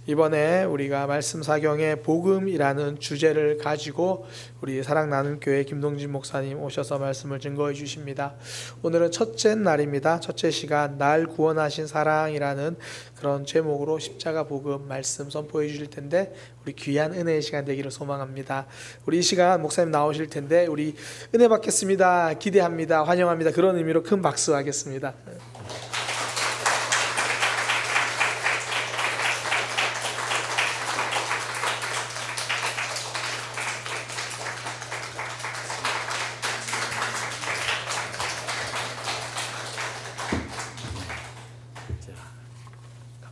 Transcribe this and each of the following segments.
이번에 우리가 말씀 사경의 복음이라는 주제를 가지고 우리 사랑나눔교회 김동진 목사님 오셔서 말씀을 증거해 주십니다. 오늘은 첫째 날입니다. 첫째 시간 날 구원하신 사랑이라는 그런 제목으로 십자가 복음 말씀 선포해 주실 텐데 우리 귀한 은혜의 시간 되기를 소망합니다. 우리 이 시간 목사님 나오실 텐데 우리 은혜 받겠습니다. 기대합니다. 환영합니다. 그런 의미로 큰 박수 하겠습니다.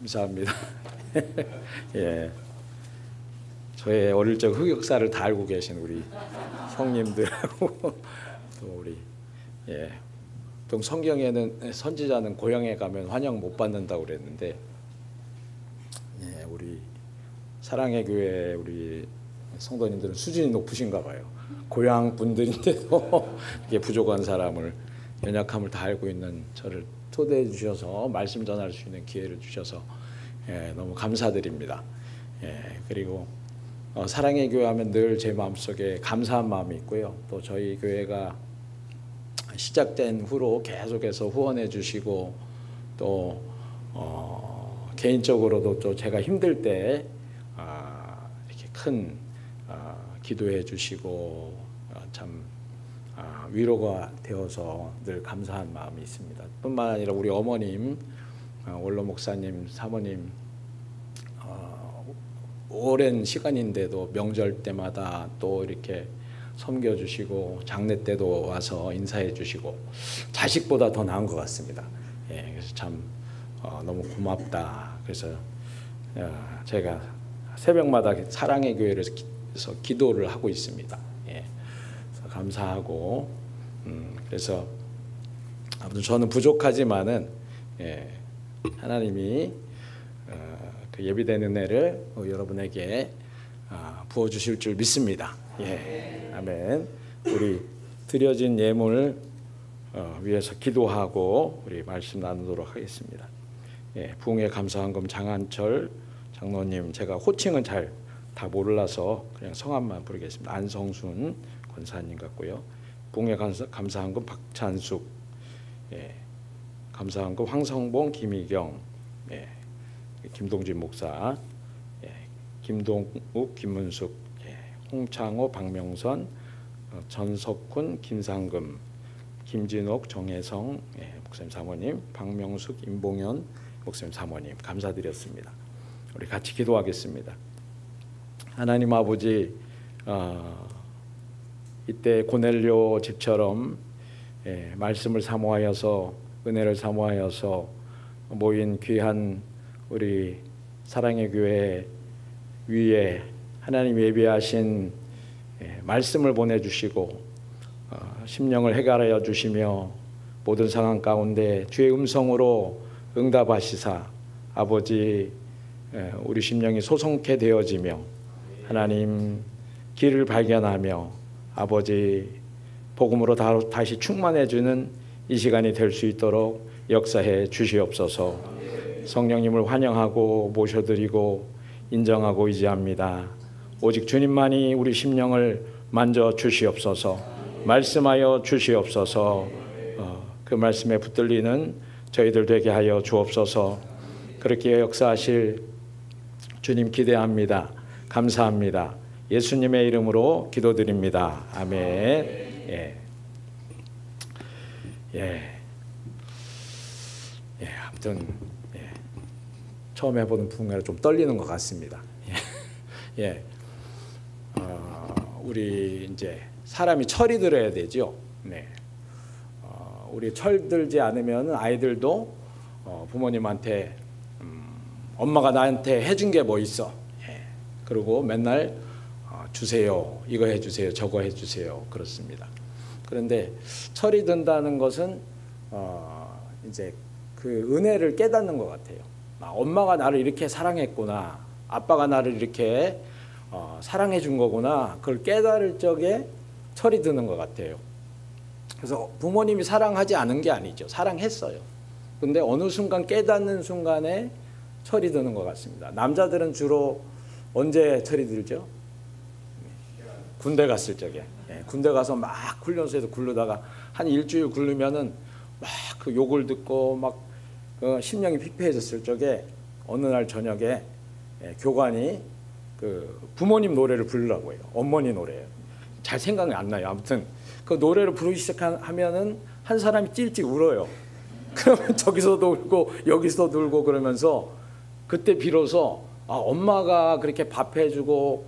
감사합니다. 예, 저의 어릴 적 흑역사를 다 알고 계신 우리 형님들하고 또 우리 또 성경에는 선지자는 고향에 가면 환영 못 받는다고 그랬는데 우리 사랑의 교회 우리 성도님들은 수준이 높으신가 봐요. 고향 분들인데도 이렇게 부족한 사람을 연약함을 다 알고 있는 저를 초대해 주셔서 말씀 전할 수 있는 기회를 주셔서 너무 감사드립니다. 그리고 사랑의 교회 하면 늘 제 마음속에 감사한 마음이 있고요. 또 저희 교회가 시작된 후로 계속해서 후원해 주시고 또 개인적으로도 또 제가 힘들 때 이렇게 큰 기도해 주시고 참 위로가 되어서 늘 감사한 마음이 있습니다. 뿐만 아니라 우리 어머님, 원로 목사님, 사모님 오랜 시간인데도 명절 때마다 또 이렇게 섬겨주시고 장례 때도 와서 인사해 주시고 자식보다 더 나은 것 같습니다. 그래서 참 너무 고맙다. 그래서 제가 새벽마다 사랑의 교회에서 기도를 하고 있습니다. 그래서 감사하고 그래서 아무튼 저는 부족하지만은 하나님이 그 예비된 은혜를 여러분에게 부어 주실 줄 믿습니다. 아멘. 우리 드려진 예물 위해서 기도하고 우리 말씀 나누도록 하겠습니다. 부흥의 감사한금 장한철 장로님, 제가 호칭은 잘 다 몰라서 그냥 성함만 부르겠습니다. 안성순 권사님 같고요. 부흥의 감사한금 박찬숙, 감사한금 황성봉, 김희경, 김동진 목사, 김동욱, 김문숙, 홍창호, 박명선, 전석훈, 김상금, 김진옥, 정혜성 목사님 사모님, 박명숙, 임봉현 목사님 사모님 감사드렸습니다. 우리 같이 기도하겠습니다. 하나님 아버지, 이때 고넬료 집처럼 말씀을 사모하여서 은혜를 사모하여서 모인 귀한 우리 사랑의 교회 위에 하나님 예비하신 말씀을 보내주시고 심령을 해결하여 주시며 모든 상황 가운데 주의 음성으로 응답하시사 아버지 우리 심령이 소송케 되어지며 하나님 길을 발견하며 아버지 복음으로 다시 충만해 주는 이 시간이 될 수 있도록 역사해 주시옵소서. 성령님을 환영하고 모셔드리고 인정하고 의지합니다. 오직 주님만이 우리 심령을 만져 주시옵소서. 말씀하여 주시옵소서. 그 말씀에 붙들리는 저희들 되게 하여 주옵소서. 그렇게 역사하실 주님 기대합니다. 감사합니다. 예수님의 이름으로 기도드립니다. 아멘. 아무튼 처음 해보는 부흥회라 좀 떨리는 것 같습니다. 우리 이제 사람이 철이 들어야 되죠. 우리 철 들지 않으면 아이들도 부모님한테 엄마가 나한테 해준 게 뭐 있어? 그리고 맨날 주세요. 이거 해주세요. 저거 해주세요. 그렇습니다. 그런데 철이 든다는 것은 이제 그 은혜를 깨닫는 것 같아요. 엄마가 나를 이렇게 사랑했구나. 아빠가 나를 이렇게 사랑해 준 거구나. 그걸 깨달을 적에 철이 드는 것 같아요. 그래서 부모님이 사랑하지 않은 게 아니죠. 사랑했어요. 근데 어느 순간 깨닫는 순간에 철이 드는 것 같습니다. 남자들은 주로 언제 철이 들죠? 군대 갔을 적에. 군대 가서 막 훈련소에서 굴르다가 한 일주일 굴르면은 막 그 욕을 듣고 막 심령이 피폐해졌을 적에 어느 날 저녁에 교관이 그 부모님 노래를 부르라고 해요. 어머니 노래예요. 잘 생각이 안 나요. 아무튼 그 노래를 부르기 시작하면은 한 사람이 찔찔 울어요. 그러면 저기서도 울고 여기서도 울고 그러면서 그때 비로소 엄마가 그렇게 밥 해주고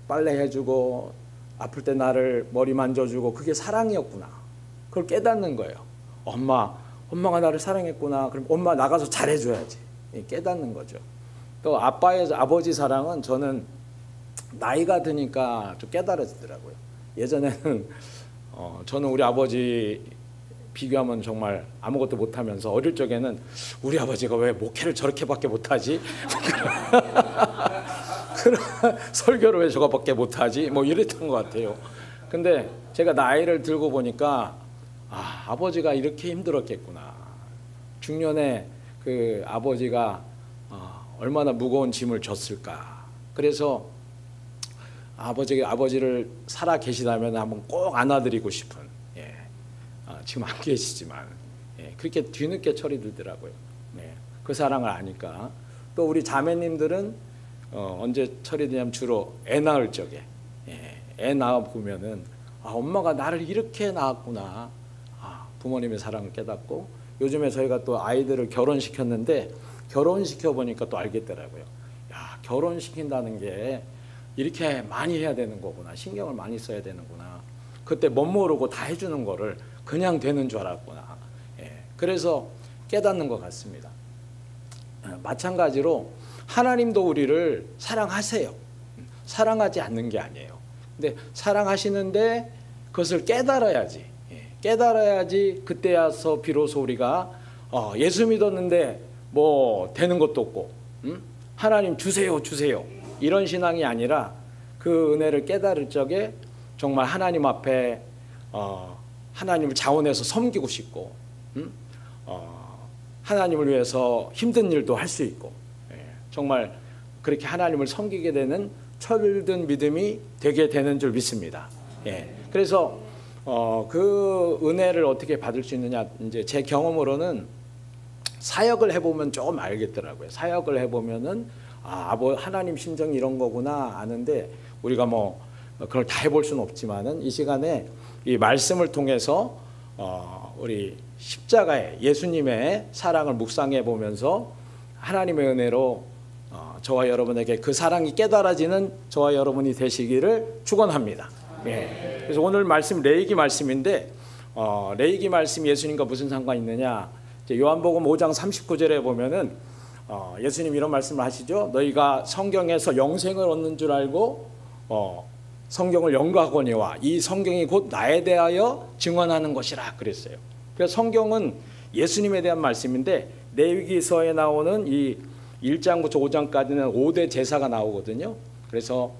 빨래 해주고 아플 때 나를 머리 만져주고 그게 사랑이었구나. 그걸 깨닫는 거예요. 엄마가 나를 사랑했구나. 그럼 엄마 나가서 잘해줘야지. 깨닫는 거죠. 또 아버지 사랑은 저는 나이가 드니까 좀 깨달아지더라고요. 예전에는 저는 우리 아버지 비교하면 정말 아무것도 못하면서 어릴 적에는 우리 아버지가 왜 목회를 저렇게밖에 못하지? 설교를 왜 저거밖에 못하지? 뭐 이랬던 것 같아요. 근데 제가 나이를 들고 보니까 아버지가 이렇게 힘들었겠구나. 중년에 그 아버지가 얼마나 무거운 짐을 졌을까. 그래서 아버지를 살아 계시다면 한번 꼭 안아드리고 싶은. 지금 안 계시지만 그렇게 뒤늦게 철이 들더라고요. 그 사랑을 아니까. 또 우리 자매님들은 언제 철이 드냐면 주로 애 낳을 적에 애 낳아 보면은 엄마가 나를 이렇게 낳았구나. 부모님의 사랑을 깨닫고 요즘에 저희가 또 아이들을 결혼시켰는데 결혼시켜 보니까 또 알겠더라고요. 야, 결혼시킨다는 게 이렇게 많이 해야 되는 거구나. 신경을 많이 써야 되는구나. 그때 못 모르고 다 해주는 거를 그냥 되는 줄 알았구나. 그래서 깨닫는 것 같습니다. 마찬가지로 하나님도 우리를 사랑하세요. 사랑하지 않는 게 아니에요. 근데 사랑하시는데 그것을 깨달아야지. 깨달아야지 그때야서 비로소 우리가 예수 믿었는데 뭐 되는 것도 없고 하나님 주세요 이런 신앙이 아니라 그 은혜를 깨달을 적에 정말 하나님 앞에 하나님을 자원해서 섬기고 싶고 하나님을 위해서 힘든 일도 할 수 있고 정말 그렇게 하나님을 섬기게 되는 철든 믿음이 되게 되는 줄 믿습니다. 그래서 그 은혜를 어떻게 받을 수 있느냐, 이제 제 경험으로는 사역을 해보면 좀 알겠더라고요. 사역을 해보면은 하나님 심정이 이런 거구나 아는데 우리가 뭐 그걸 다 해볼 수는 없지만은 이 시간에 이 말씀을 통해서 우리 십자가의 예수님의 사랑을 묵상해 보면서 하나님의 은혜로 저와 여러분에게 그 사랑이 깨달아지는 저와 여러분이 되시기를 축원합니다. 그래서 오늘 말씀 레위기 말씀인데 레위기 말씀 예수님과 무슨 상관이 있느냐? 요한복음 5장 39절에 보면은 예수님 이런 말씀을 하시죠. 너희가 성경에서 영생을 얻는 줄 알고 성경을 연구하거니와 이 성경이 곧 나에 대하여 증언하는 것이라 그랬어요. 그래서 성경은 예수님에 대한 말씀인데 레위기서에 나오는 이 1장부터 5장까지는 5대 제사가 나오거든요. 그래서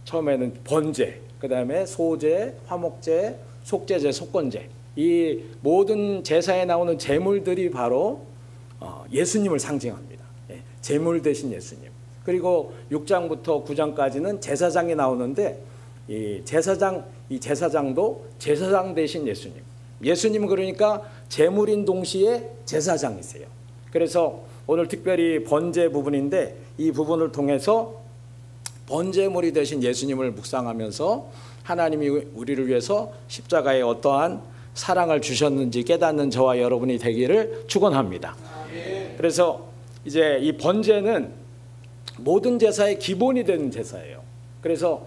처음에는 번제, 그 다음에 소제, 화목제, 속제제, 속건제, 이 모든 제사에 나오는 제물들이 바로 예수님을 상징합니다. 제물 대신 예수님. 그리고 6장부터 9장까지는 제사장이 나오는데 이 제사장도 제사장 대신 예수님. 예수님은 그러니까 제물인 동시에 제사장이세요. 그래서 오늘 특별히 번제 부분인데 이 부분을 통해서 번제물이 되신 예수님을 묵상하면서 하나님이 우리를 위해서 십자가에 어떠한 사랑을 주셨는지 깨닫는 저와 여러분이 되기를 축원합니다. 그래서 이제 이 번제는 모든 제사의 기본이 되는 제사예요. 그래서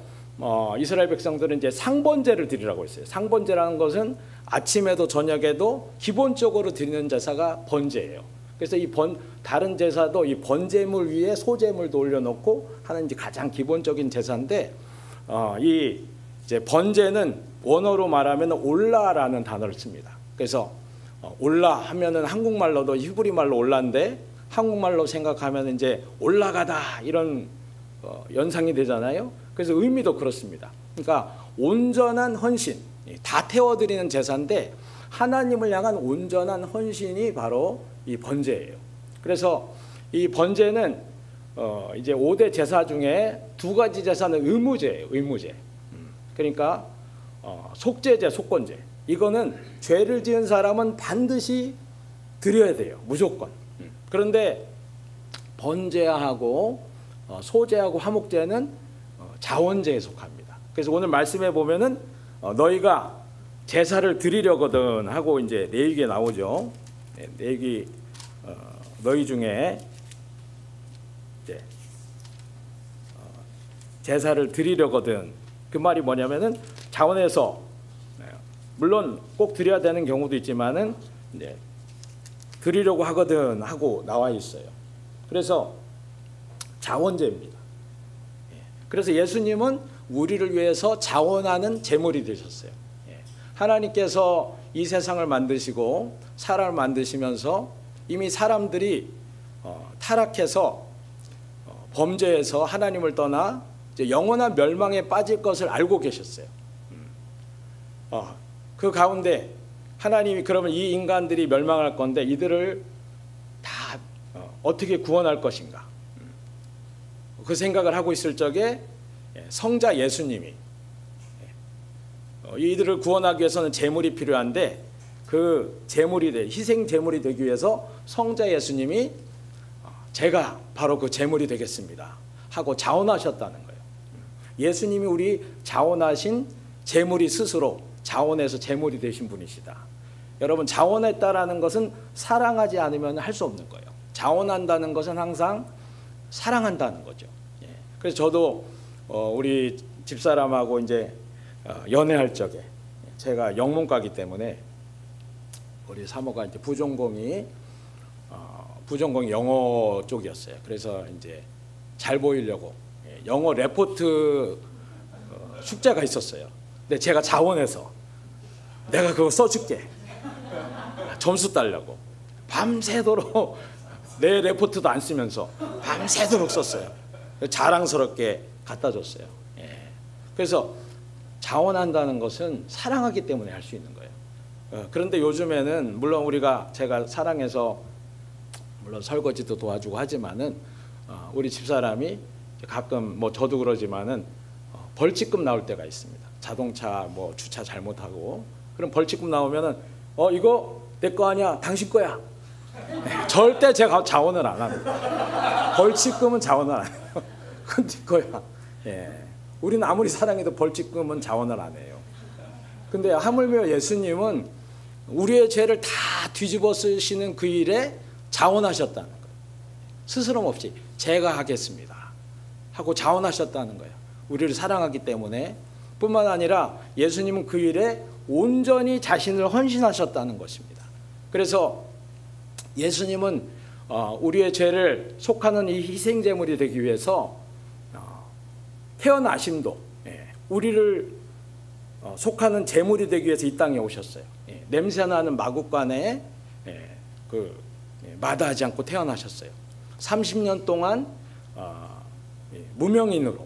이스라엘 백성들은 이제 상번제를 드리라고 했어요. 상번제라는 것은 아침에도 저녁에도 기본적으로 드리는 제사가 번제예요. 그래서 다른 제사도 이 번제물 위에 소제물도 올려놓고 하는 이제 가장 기본적인 제사인데 이 이제 번제는 원어로 말하면 올라라는 단어를 씁니다. 그래서 올라 하면은 한국말로도 히브리 말로 올라인데 한국말로 생각하면 이제 올라가다 이런 연상이 되잖아요. 그래서 의미도 그렇습니다. 그러니까 온전한 헌신, 다 태워드리는 제사인데 하나님을 향한 온전한 헌신이 바로 이 번제예요. 그래서 이 번제는 이제 5대 제사 중에 2가지 제사는 의무제예요. 의무제. 그러니까 속죄제, 속건제. 이거는 죄를 지은 사람은 반드시 드려야 돼요. 무조건. 그런데 번제하고 소제하고 화목제는 자원제에 속합니다. 그래서 오늘 말씀에 보면은 너희가 제사를 드리려거든 하고 이제 레위기에 나오죠. 레위기 너희 중에 이제 제사를 드리려거든, 그 말이 뭐냐면은 자원에서 물론 꼭 드려야 되는 경우도 있지만은 이제 드리려고 하거든 하고 나와 있어요. 그래서 자원제입니다. 그래서 예수님은 우리를 위해서 자원하는 제물이 되셨어요. 하나님께서 이 세상을 만드시고 사람을 만드시면서 이미 사람들이 타락해서 범죄해서 하나님을 떠나 이제 영원한 멸망에 빠질 것을 알고 계셨어요. 그 가운데 하나님이 그러면 이 인간들이 멸망할 건데 이들을 다 어떻게 구원할 것인가, 그 생각을 하고 있을 적에 성자 예수님이 이들을 구원하기 위해서는 제물이 필요한데 그 제물이 희생 제물이 되기 위해서 성자 예수님이 제가 바로 그 제물이 되겠습니다 하고 자원하셨다는 거예요. 예수님이 우리 자원하신 제물이 스스로 자원해서 제물이 되신 분이시다. 여러분, 자원했다라는 것은 사랑하지 않으면 할 수 없는 거예요. 자원한다는 것은 항상 사랑한다는 거죠. 그래서 저도 우리 집사람하고 이제 연애할 적에 제가 영문과기 때문에 우리 사모가 이제 부전공이 영어 쪽이었어요. 그래서 이제 잘 보이려고 영어 레포트 숙제가 있었어요. 근데 제가 자원해서 내가 그거 써줄게, 점수 따려고 밤새도록 내 레포트도 안 쓰면서 밤새도록 썼어요. 자랑스럽게 갖다 줬어요. 그래서 자원한다는 것은 사랑하기 때문에 할 수 있는 거예요. 그런데 요즘에는 물론 제가 사랑해서 물론 설거지도 도와주고 하지만은 우리 집사람이 가끔 뭐 저도 그러지만은 벌칙금 나올 때가 있습니다. 자동차 뭐 주차 잘못하고 그럼 벌칙금 나오면은 이거 내 거 아니야, 당신 거야. 절대 제가 자원을 안 합니다. 벌칙금은 자원을 안 해요. 그건 네 거야. 우리는 아무리 사랑해도 벌칙금은 자원을 안 해요. 근데 하물며 예수님은 우리의 죄를 다 뒤집어 쓰시는 그 일에 자원하셨다는 거예요. 스스럼 없이 제가 하겠습니다 하고 자원하셨다는 거예요. 우리를 사랑하기 때문에. 뿐만 아니라 예수님은 그 일에 온전히 자신을 헌신하셨다는 것입니다. 그래서 예수님은 우리의 죄를 속하는 이 희생제물이 되기 위해서 태어나심도 우리를 속하는 제물이 되기 위해서 이 땅에 오셨어요. 냄새나는 마구간에 마다하지 않고 태어나셨어요. 30년 동안 무명인으로,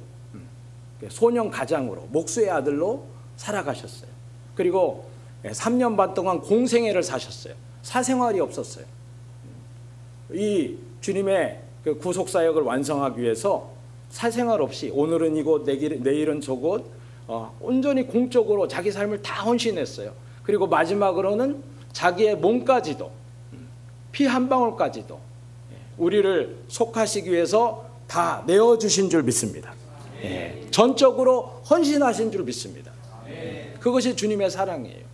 소년 가장으로, 목수의 아들로 살아가셨어요. 그리고 3년 반 동안 공생애를 사셨어요. 사생활이 없었어요. 이 주님의 그 구속사역을 완성하기 위해서 사생활 없이 오늘은 이곳 내일은 저곳 온전히 공적으로 자기 삶을 다 헌신했어요. 그리고 마지막으로는 자기의 몸까지도, 피 한 방울까지도 우리를 속하시기 위해서 다 내어주신 줄 믿습니다. 전적으로 헌신하신 줄 믿습니다. 그것이 주님의 사랑이에요.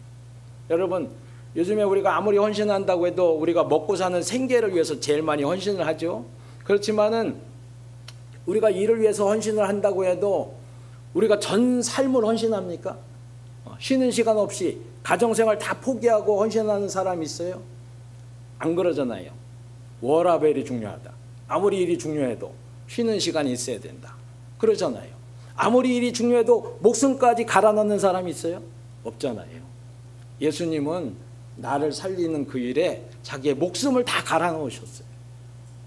여러분, 요즘에 우리가 아무리 헌신한다고 해도 우리가 먹고 사는 생계를 위해서 제일 많이 헌신을 하죠. 그렇지만은 우리가 일을 위해서 헌신을 한다고 해도 우리가 전 삶을 헌신합니까? 쉬는 시간 없이 가정생활 다 포기하고 헌신하는 사람이 있어요? 안 그러잖아요. 워라밸이 중요하다. 아무리 일이 중요해도 쉬는 시간이 있어야 된다. 그러잖아요. 아무리 일이 중요해도 목숨까지 갈아 넣는 사람이 있어요? 없잖아요. 예수님은 나를 살리는 그 일에 자기의 목숨을 다 갈아 넣으셨어요.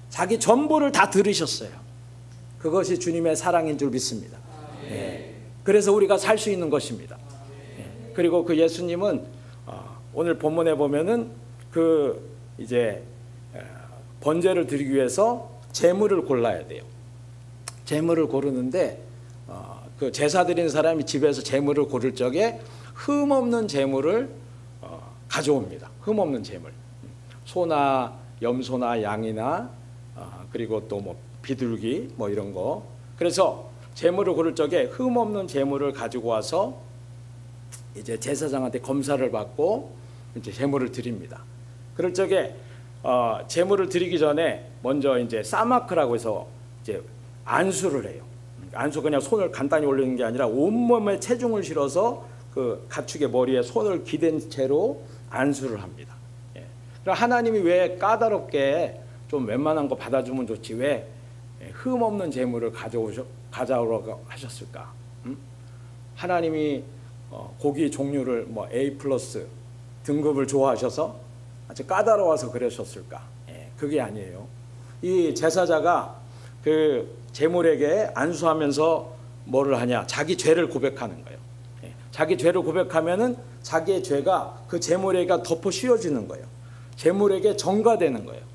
자기 전부를 다 들으셨어요. 그것이 주님의 사랑인 줄 믿습니다. 그래서 우리가 살 수 있는 것입니다. 그리고 그 예수님은 오늘 본문에 보면은 그 이제 번제를 드리기 위해서 제물을 골라야 돼요. 제물을 고르는데 그 제사 드리는 사람이 집에서 제물을 고를 적에 흠 없는 제물을 가져옵니다. 흠 없는 제물, 소나 염소나 양이나 그리고 또 뭐 비둘기 뭐 이런 거. 그래서 제물을 고를 적에 흠 없는 제물을 가지고 와서 이제 제사장한테 검사를 받고 이제 제물을 드립니다. 그럴 적에 제물을 드리기 전에 먼저 이제 사마크라고 해서 이제 안수를 해요. 안수 그냥 손을 간단히 올리는 게 아니라 온몸에 체중을 실어서 그 가축의 머리에 손을 기댄 채로 안수를 합니다. 예. 그럼 하나님이 왜 까다롭게 좀 웬만한 거 받아주면 좋지 왜 흠 없는 제물을 가져오라고 하셨을까? 하나님이 고기 종류를 뭐 A+ 등급을 좋아하셔서 아주 까다로워서 그러셨을까? 예, 그게 아니에요. 이 제사자가 그 제물에게 안수하면서 뭐를 하냐? 자기 죄를 고백하는 거예요. 예, 자기 죄를 고백하면은 자기의 죄가 그 제물에게 덮어 씌워지는 거예요. 제물에게 전가되는 거예요.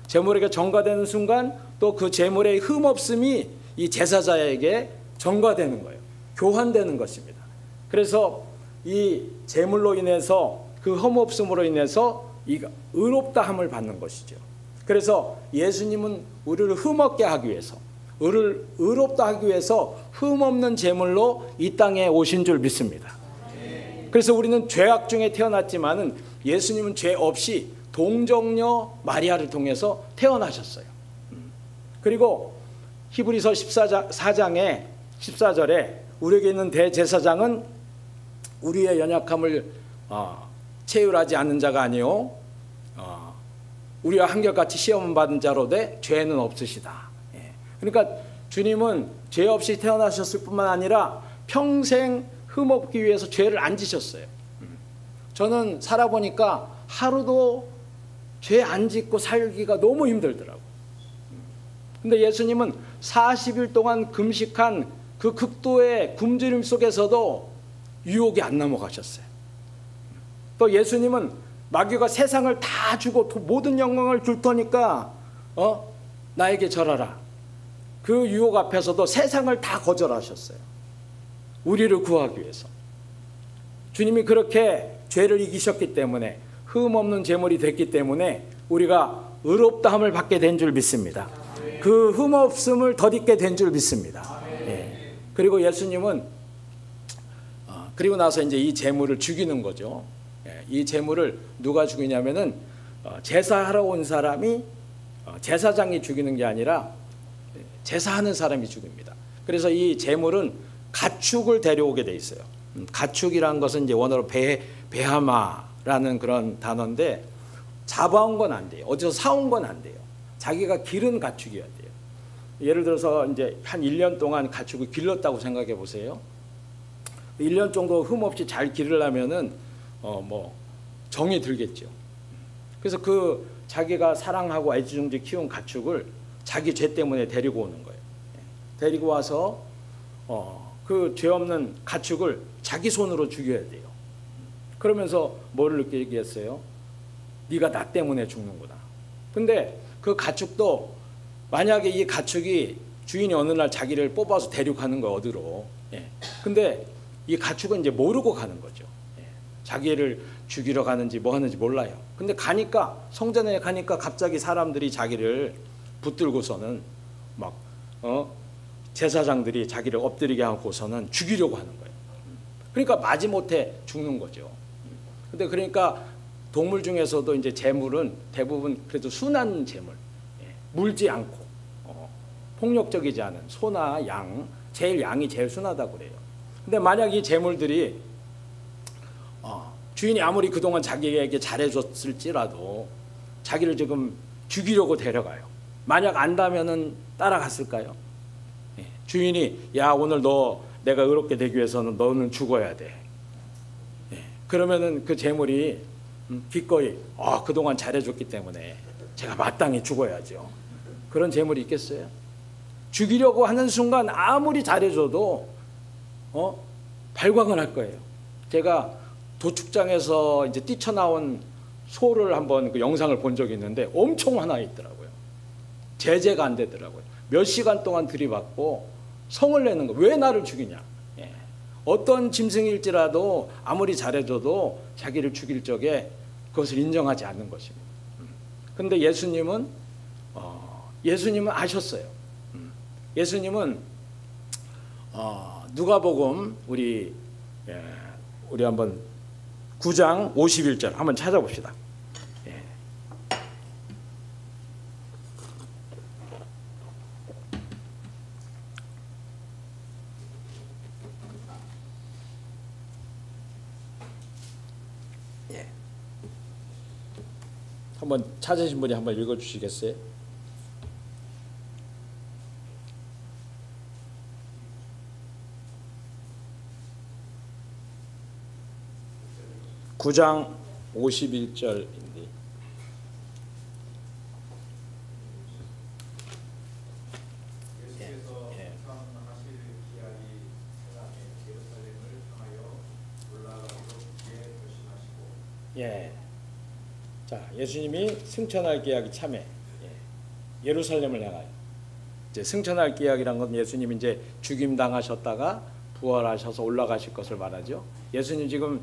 제물에게 전가되는 순간 또 그 제물의 흠없음이 이 제사자에게 전가되는 거예요. 교환되는 것입니다. 그래서 이 제물로 인해서 그 흠없음으로 인해서 이 의롭다함을 받는 것이죠. 그래서 예수님은 우리를 흠없게 하기 위해서, 우리를 의롭다 하기 위해서 흠없는 제물로 이 땅에 오신 줄 믿습니다. 그래서 우리는 죄악 중에 태어났지만은 예수님은 죄 없이 동정녀 마리아를 통해서 태어나셨어요. 그리고 히브리서 4장의 14절에 우리에게 있는 대제사장은 우리의 연약함을 체휼하지 않는 자가 아니요 우리와 한결같이 시험을 받은 자로되 죄는 없으시다. 그러니까 주님은 죄 없이 태어나셨을 뿐만 아니라 평생 흠없기 위해서 죄를 안 지셨어요. 저는 살아보니까 하루도 죄 안 짓고 살기가 너무 힘들더라고요. 근데 예수님은 40일 동안 금식한 그 극도의 굶주림 속에서도 유혹이 안 넘어가셨어요. 또 예수님은 마귀가 세상을 다 주고 모든 영광을 줄 테니까 나에게 절하라. 그 유혹 앞에서도 세상을 다 거절하셨어요. 우리를 구하기 위해서. 주님이 그렇게 죄를 이기셨기 때문에 흠 없는 제물이 됐기 때문에 우리가 의롭다함을 받게 된 줄 믿습니다. 그 흠 없음을 덧입게 된 줄 믿습니다. 예. 그리고 예수님은 그리고 나서 이제 이 제물을 죽이는 거죠. 예. 이 제물을 누가 죽이냐면은 제사하러 온 사람이 제사장이 죽이는 게 아니라 제사하는 사람이 죽입니다. 그래서 이 제물은 가축을 데려오게 돼 있어요. 가축이란 것은 이제 원어로 베하마라는 그런 단어인데 잡아온 건 안 돼요. 어디서 사온 건 안 돼요. 자기가 기른 가축이어야 돼요. 예를 들어서 이제 한 1년 동안 가축을 길렀다고 생각해 보세요. 1년 정도 흠없이 잘 기르려면은 뭐 정이 들겠죠. 그래서 그 자기가 사랑하고 애지중지 키운 가축을 자기 죄 때문에 데리고 오는 거예요. 데리고 와서 그 죄 없는 가축을 자기 손으로 죽여야 돼요. 그러면서 뭐를 느끼겠어요? 네가 나 때문에 죽는구나. 근데 그 가축도 만약에 이 가축이 주인이 어느 날 자기를 뽑아서 데려가는 거예요, 어디로. 예. 근데 이 가축은 이제 모르고 가는 거죠. 예. 자기를 죽이러 가는지 뭐 하는지 몰라요. 근데 가니까 성전에 가니까 갑자기 사람들이 자기를 붙들고서는 막 제사장들이 자기를 엎드리게 하고서는 죽이려고 하는 거예요. 그러니까 마지못해 죽는 거죠. 근데 그러니까 동물 중에서도 이제 제물은 대부분 그래도 순한 제물, 물지 않고 폭력적이지 않은 소나 양, 양이 제일 순하다고 그래요. 근데 만약 이 제물들이 주인이 아무리 그동안 자기에게 잘해줬을지라도 자기를 지금 죽이려고 데려가요. 만약 안다면은 따라갔을까요? 주인이 야 오늘 너 내가 의롭게 되기 위해서는 너는 죽어야 돼. 그러면은 그 제물이 기꺼이 그동안 잘해줬기 때문에 제가 마땅히 죽어야죠. 그런 제물이 있겠어요? 죽이려고 하는 순간 아무리 잘해줘도 발광을 할 거예요. 제가 도축장에서 이제 뛰쳐나온 소를 한번 그 영상을 본 적이 있는데 엄청 화나 있더라고요. 제재가 안 되더라고요. 몇 시간 동안 들이받고 성을 내는 거. 왜 나를 죽이냐. 예. 어떤 짐승일지라도 아무리 잘해줘도 자기를 죽일 적에 그것을 인정하지 않는 것입니다. 그런데 예수님은 아셨어요. 예수님은 누가복음 우리 한번 9장 51절 한번 찾아봅시다. 예. 예. 한번 찾으신 분이 한번 읽어주시겠어요? (9장 51절인데) 예. 자, 예수님이 승천할 기약이 참에 예루살렘을 향하여 이제 승천할 기약이란 건 예수님이 이제 죽임 당하셨다가 부활하셔서 올라가실 것을 말하죠. 예수님 지금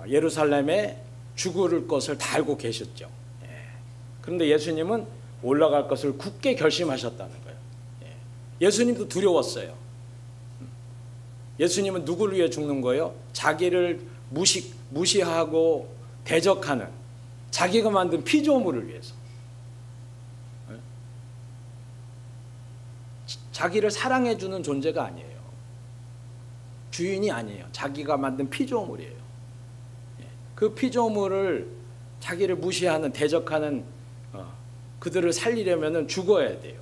예루살렘에 죽을 것을 다 알고 계셨죠. 예. 그런데 예수님은 올라갈 것을 굳게 결심하셨다는 거예요. 예. 예수님도 두려웠어요. 예수님은 누구를 위해 죽는 거예요? 자기를 무시하고 대적하는 자기가 만든 피조물을 위해서. 예? 자기를 사랑해주는 존재가 아니에요. 주인이 아니에요. 자기가 만든 피조물이에요. 그 피조물을 자기를 무시하는 대적하는 그들을 살리려면 죽어야 돼요.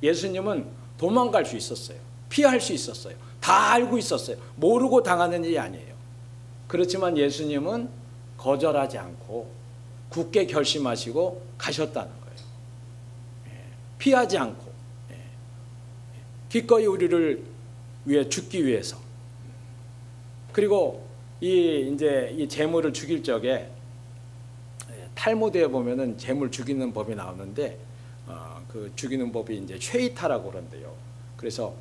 예수님은 도망갈 수 있었어요. 피할 수 있었어요. 다 알고 있었어요. 모르고 당하는 일이 아니에요. 그렇지만 예수님은 거절하지 않고 굳게 결심하시고 가셨다는 거예요. 피하지 않고 기꺼이 우리를 위해 죽기 위해서. 그리고 이 재물을 죽일 적에 탈무드에 보면은 재물 죽이는 법이 나오는데 그 죽이는 법이 이제 쉐이타라고 그러는데요. 그래서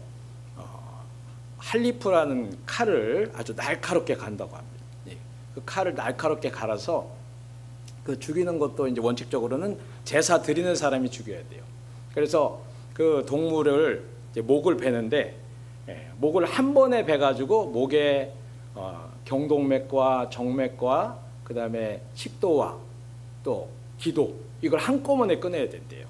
할리프라는 칼을 아주 날카롭게 간다고 합니다. 그 칼을 날카롭게 갈아서 그 죽이는 것도 이제 원칙적으로는 제사 드리는 사람이 죽여야 돼요. 그래서 그 동물을 이제 목을 베는데 목을 한 번에 베가지고 목에 경동맥과 정맥과 그 다음에 식도와 또 기도 이걸 한꺼번에 끊어야 된대요.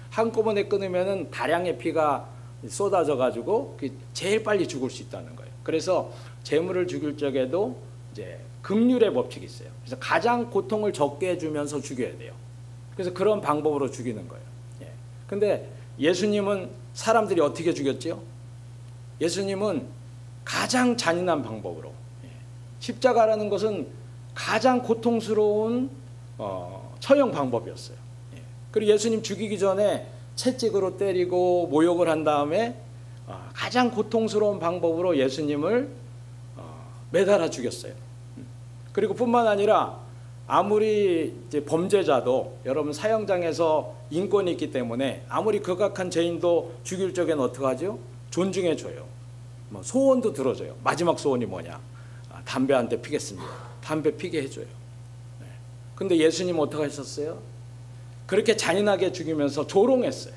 한꺼번에 끊으면은 다량의 피가 쏟아져 가지고 제일 빨리 죽을 수 있다는 거예요. 그래서 재물을 죽일 적에도 이제 급률의 법칙이 있어요. 그래서 가장 고통을 적게 해주면서 죽여야 돼요. 그래서 그런 방법으로 죽이는 거예요. 근데 예수님은 사람들이 어떻게 죽였지요? 예수님은 가장 잔인한 방법으로. 십자가라는 것은 가장 고통스러운 처형 방법이었어요. 그리고 예수님 죽이기 전에 채찍으로 때리고 모욕을 한 다음에 가장 고통스러운 방법으로 예수님을 매달아 죽였어요. 그리고 뿐만 아니라 아무리 이제 범죄자도 여러분 사형장에서 인권이 있기 때문에 아무리 극악한 죄인도 죽일 적에는 어떻게 하죠? 존중해줘요. 소원도 들어줘요. 마지막 소원이 뭐냐? 담배 한 대 피겠습니다. 담배 피게 해줘요. 근데 예수님은 어떻게 하셨어요? 그렇게 잔인하게 죽이면서 조롱했어요.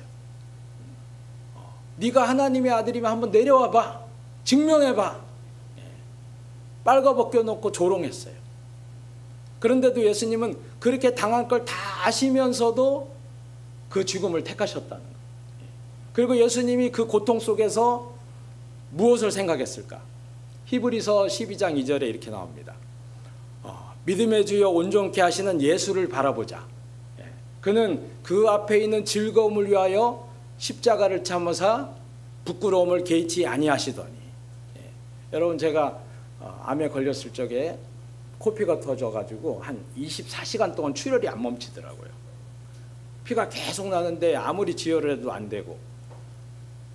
네가 하나님의 아들이면 한번 내려와 봐. 증명해봐. 빨가벗겨놓고 조롱했어요. 그런데도 예수님은 그렇게 당한 걸 다 아시면서도 그 죽음을 택하셨다는 거예요. 그리고 예수님이 그 고통 속에서 무엇을 생각했을까? 히브리서 12장 2절에 이렇게 나옵니다. 믿음의 주여 온전케 하시는 예수를 바라보자. 그는 그 앞에 있는 즐거움을 위하여 십자가를 참으사 부끄러움을 개의치 아니하시더니. 여러분 제가 암에 걸렸을 적에 코피가 터져가지고 한 24시간 동안 출혈이 안 멈추더라고요. 피가 계속 나는데 아무리 지혈을 해도 안 되고.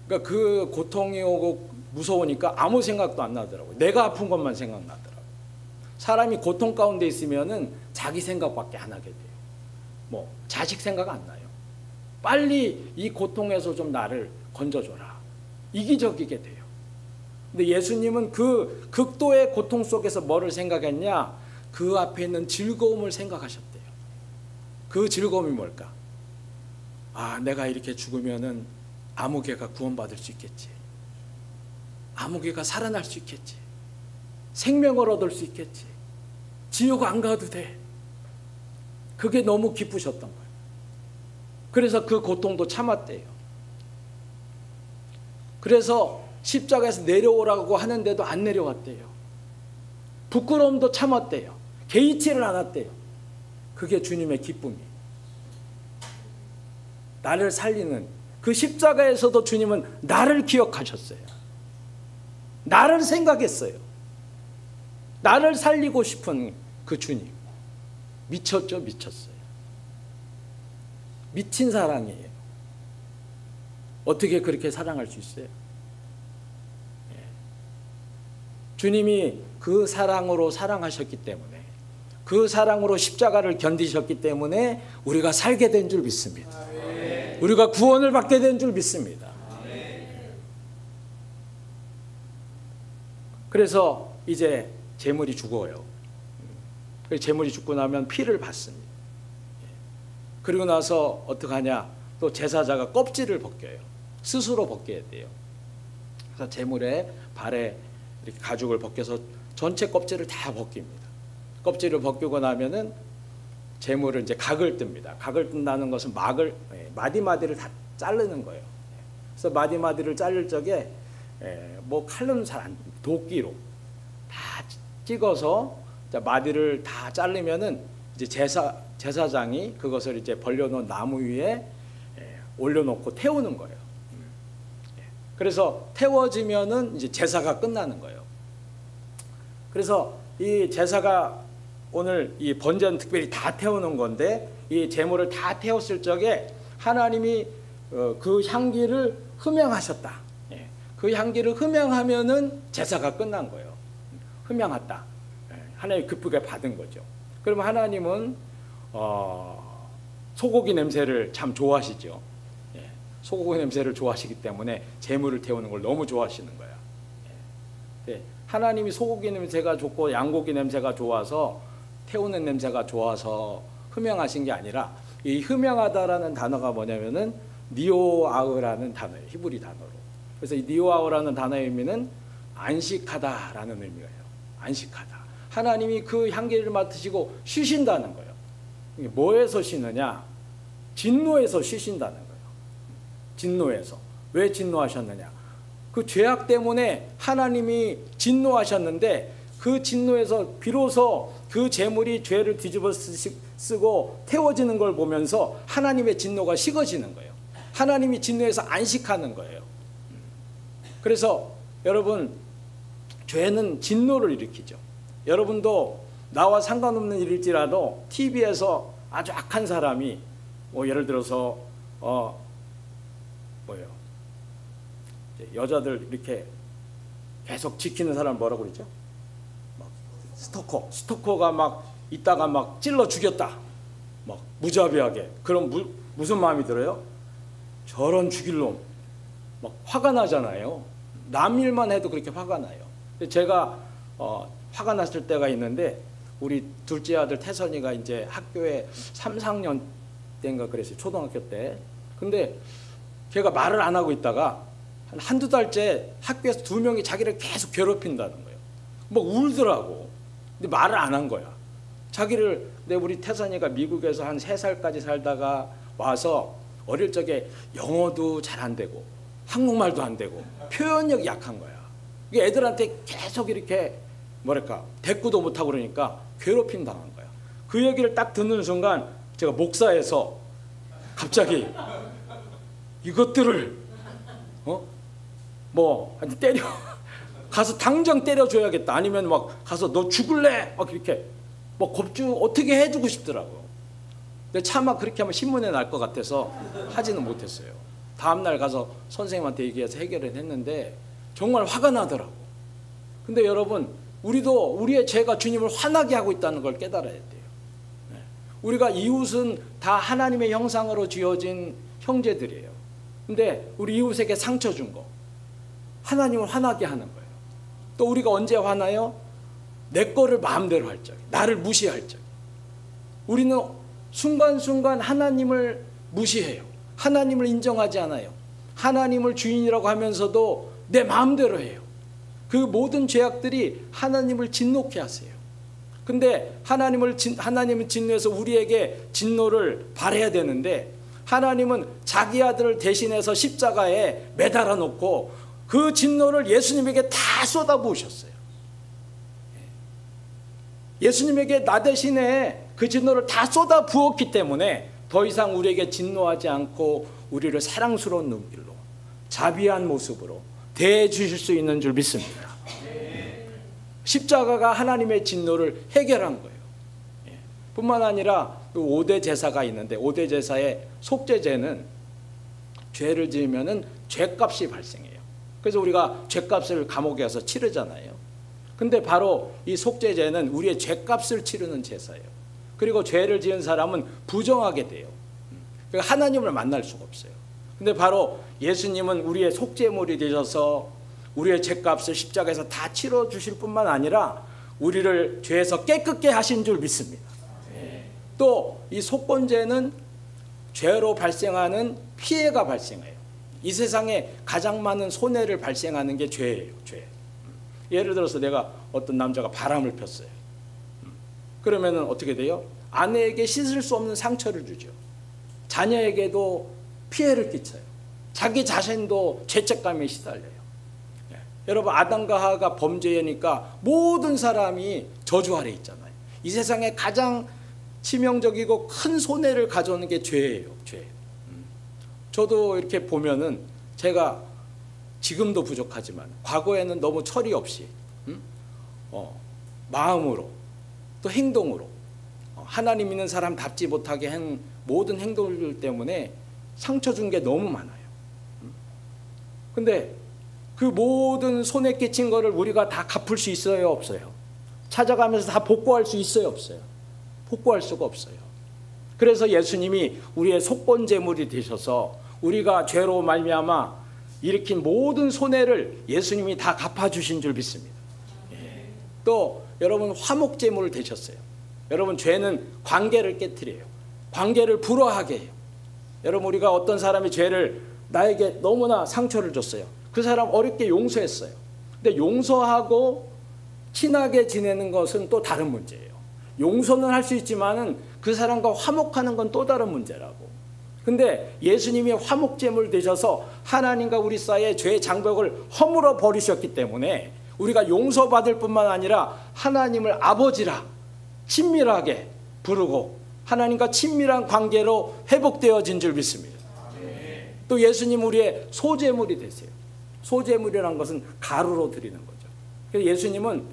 그러니까 그 고통이 오고 무서우니까 아무 생각도 안 나더라고요. 내가 아픈 것만 생각나더라고요. 사람이 고통 가운데 있으면은 자기 생각밖에 안 하게 돼요. 뭐 자식 생각 안 나요. 빨리 이 고통에서 좀 나를 건져줘라. 이기적이게 돼요. 근데 예수님은 그 극도의 고통 속에서 뭐를 생각했냐? 그 앞에 있는 즐거움을 생각하셨대요. 그 즐거움이 뭘까? 아, 내가 이렇게 죽으면은 아무개가 구원받을 수 있겠지. 아무개가 살아날 수 있겠지. 생명을 얻을 수 있겠지. 지옥 안 가도 돼. 그게 너무 기쁘셨던 거예요. 그래서 그 고통도 참았대요. 그래서 십자가에서 내려오라고 하는데도 안 내려왔대요. 부끄러움도 참았대요. 개의치를 않았대요. 그게 주님의 기쁨이. 나를 살리는 그 십자가에서도 주님은 나를 기억하셨어요. 나를 생각했어요. 나를 살리고 싶은 그 주님. 미쳤죠, 미쳤어요. 미친 사랑이에요. 어떻게 그렇게 사랑할 수 있어요? 주님이 그 사랑으로 사랑하셨기 때문에, 그 사랑으로 십자가를 견디셨기 때문에 우리가 살게 된 줄 믿습니다. 우리가 구원을 받게 된 줄 믿습니다. 그래서 이제 제물이 죽어요. 제물이 죽고 나면 피를 받습니다. 그리고 나서 어떡하냐? 또 제사자가 껍질을 벗겨요. 스스로 벗겨야 돼요. 그래서 제물에 발에 이렇게 가죽을 벗겨서 전체 껍질을 다 벗깁니다. 껍질을 벗기고 나면은 제물을 이제 각을 뜹니다. 각을 뜬다는 것은 마디마디를 다 자르는 거예요. 그래서 마디마디를 자를 적에 뭐 칼로는 잘 안, 도끼로 다 찍어서 마디를 다 자르면은 이제 제사장이 그것을 이제 벌려놓은 나무 위에 올려놓고 태우는 거예요. 그래서 태워지면은 이제 제사가 끝나는 거예요. 그래서 이 제사가 오늘 이 번제는 특별히 다 태우는 건데, 이 제물을 다 태웠을 적에 하나님이 그 향기를 흠양하셨다. 그 향기를 흠양하면은 제사가 끝난 거예요. 흠양했다. 하나님이 기쁘게 받은 거죠. 그러면 하나님은 소고기 냄새를 참 좋아하시죠. 소고기 냄새를 좋아하시기 때문에 제물을 태우는 걸 너무 좋아하시는 거야. 하나님이 소고기 냄새가 좋고 양고기 냄새가 좋아서 태우는 냄새가 좋아서 흠양하신 게 아니라, 이 흠양하다라는 단어가 뭐냐면은 니오아흐라는 단어예요. 히브리 단어로. 그래서 이 니오아흐라는 단어의 의미는 안식하다라는 의미예요. 안식하다. 하나님이 그 향기를 맡으시고 쉬신다는 거예요. 뭐에서 쉬느냐? 진노에서 쉬신다는 거예요. 진노에서. 왜 진노하셨느냐? 그 죄악 때문에 하나님이 진노하셨는데, 그 진노에서 비로소 그 제물이 죄를 뒤집어 쓰고 태워지는 걸 보면서 하나님의 진노가 식어지는 거예요. 하나님이 진노에서 안식하는 거예요. 그래서 여러분, 죄는 진노를 일으키죠. 여러분도 나와 상관없는 일일지라도 TV에서 아주 악한 사람이 뭐 예를 들어서 여자들 이렇게 계속 지키는 사람 뭐라고 그러죠? 스토커가 막 있다가 막 찔러 죽였다. 막 무자비하게. 그럼 무슨 마음이 들어요? 저런 죽일 놈. 막 화가 나잖아요. 남 일만 해도 그렇게 화가 나요. 제가 화가 났을 때가 있는데, 우리 둘째 아들 태선이가 이제 학교에 3, 4학년 때인가 그랬어요. 초등학교 때. 근데 걔가 말을 안 하고 있다가 한두 달째 학교에서 2명이 자기를 계속 괴롭힌다는 거예요. 막 울더라고. 근데 말을 안 한 거야. 근데 우리 태선이가 미국에서 한 3살까지 살다가 와서 어릴 적에 영어도 잘 안 되고 한국말도 안 되고 표현력이 약한 거야. 애들한테 계속 이렇게 대꾸도 못하고 그러니까 괴롭힘 당한 거야. 그 얘기를 딱 듣는 순간 제가 목사에서 갑자기 이것들을 때려 가서 당장 때려줘야겠다. 아니면 막 가서 너 죽을래? 막 이렇게 겁주 어떻게 해주고 싶더라고요. 근데 차마 그렇게 하면 신문에 날 것 같아서 하지는 못했어요. 다음날 가서 선생님한테 얘기해서 해결을 했는데 정말 화가 나더라고. 근데 여러분, 우리도 우리의 죄가 주님을 화나게 하고 있다는 걸 깨달아야 돼요. 우리가 이웃은 다 하나님의 형상으로 지어진 형제들이에요. 근데 우리 이웃에게 상처 준 거, 하나님을 화나게 하는 거예요. 또 우리가 언제 화나요? 내 거를 마음대로 할 적에, 나를 무시할 적에. 우리는 순간순간 하나님을 무시해요. 하나님을 인정하지 않아요. 하나님을 주인이라고 하면서도 내 마음대로 해요. 그 모든 죄악들이 하나님을 진노케 하세요. 근데 하나님은 진노해서 우리에게 진노를 발해야 되는데, 하나님은 자기 아들을 대신해서 십자가에 매달아 놓고 그 진노를 예수님에게 다 쏟아부으셨어요. 예수님에게 나 대신에 그 진노를 다 쏟아부었기 때문에 더 이상 우리에게 진노하지 않고 우리를 사랑스러운 눈길로, 자비한 모습으로 대해 주실 수 있는 줄 믿습니다. 십자가가 하나님의 진노를 해결한 거예요. 뿐만 아니라 5대 제사가 있는데, 5대 제사의 속죄제는 죄를 지으면은 죄값이 발생해요. 그래서 우리가 죄값을 감옥에 가서 치르잖아요. 근데 바로 이 속죄제는 우리의 죄값을 치르는 제사예요. 그리고 죄를 지은 사람은 부정하게 돼요. 그러니까 하나님을 만날 수가 없어요. 근데 바로 예수님은 우리의 속죄물이 되셔서 우리의 죄값을 십자가에서 다 치러 주실 뿐만 아니라 우리를 죄에서 깨끗게 하신 줄 믿습니다. 또 이 속건제는 죄로 발생하는 피해가 발생해요. 이 세상에 가장 많은 손해를 발생하는 게 죄예요. 죄. 예를 들어서 내가 어떤 남자가 바람을 폈어요. 그러면은 어떻게 돼요? 아내에게 씻을 수 없는 상처를 주죠. 자녀에게도 피해를 끼쳐요. 자기 자신도 죄책감에 시달려요. 여러분, 아담과 하와가 범죄니까 모든 사람이 저주 아래 있잖아요. 이 세상에 가장 치명적이고 큰 손해를 가져오는 게 죄예요. 죄. 저도 이렇게 보면은 제가 지금도 부족하지만 과거에는 너무 철이 없이 마음으로 또 행동으로 하나님 믿는 사람답지 못하게 한 모든 행동들 때문에 상처 준 게 너무 많아요. 근데 그 모든 손해 끼친 거를 우리가 다 갚을 수 있어요, 없어요? 찾아가면서 다 복구할 수 있어요, 없어요? 복구할 수가 없어요. 그래서 예수님이 우리의 속건제물이 되셔서 우리가 죄로 말미암아 일으킨 모든 손해를 예수님이 다 갚아주신 줄 믿습니다. 또 여러분, 화목제물 되셨어요. 여러분, 죄는 관계를 깨트려요. 관계를 불화하게 해요. 여러분, 우리가 어떤 사람이 죄를 나에게 너무나 상처를 줬어요. 그 사람 어렵게 용서했어요. 근데 용서하고 친하게 지내는 것은 또 다른 문제예요. 용서는 할 수 있지만은 그 사람과 화목하는 건 또 다른 문제라고. 근데 예수님이 화목제물 되셔서 하나님과 우리 사이의 죄의 장벽을 허물어 버리셨기 때문에 우리가 용서받을 뿐만 아니라 하나님을 아버지라 친밀하게 부르고 하나님과 친밀한 관계로 회복되어진 줄 믿습니다. 또 예수님 우리의 소제물이 되세요. 소제물이라는 것은 가루로 드리는 거죠. 그래서 예수님은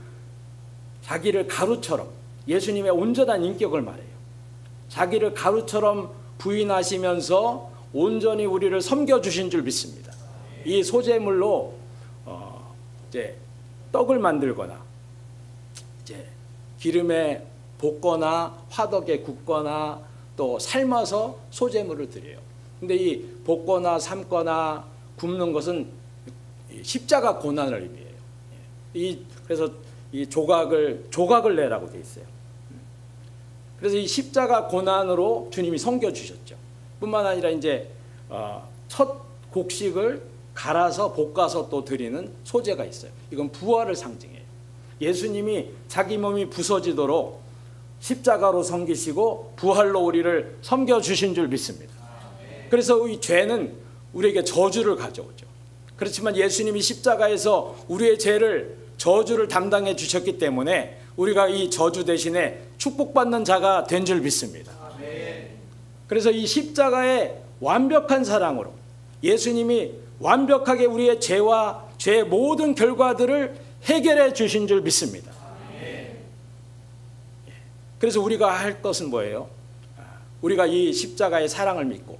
자기를 가루처럼, 예수님의 온전한 인격을 말해요. 자기를 가루처럼 부인하시면서 온전히 우리를 섬겨주신 줄 믿습니다. 이 소제물로 이제 떡을 만들거나 이제 기름에 볶거나 화덕에 굽거나 또 삶아서 소제물을 드려요. 근데 이 볶거나 삶거나 굽는 것은 십자가 고난을 의미해요. 그래서 이 조각을 내라고 돼 있어요. 그래서 이 십자가 고난으로 주님이 섬겨 주셨죠. 뿐만 아니라 이제 첫 곡식을 갈아서 볶아서 또 드리는 소제가 있어요. 이건 부활을 상징해요. 예수님이 자기 몸이 부서지도록 십자가로 섬기시고 부활로 우리를 섬겨 주신 줄 믿습니다. 그래서 이 죄는 우리에게 저주를 가져오죠. 그렇지만 예수님이 십자가에서 우리의 죄를, 저주를 담당해 주셨기 때문에 우리가 이 저주 대신에 축복받는 자가 된 줄 믿습니다. 그래서 이 십자가의 완벽한 사랑으로 예수님이 완벽하게 우리의 죄와 죄의 모든 결과들을 해결해 주신 줄 믿습니다. 그래서 우리가 할 것은 뭐예요? 우리가 이 십자가의 사랑을 믿고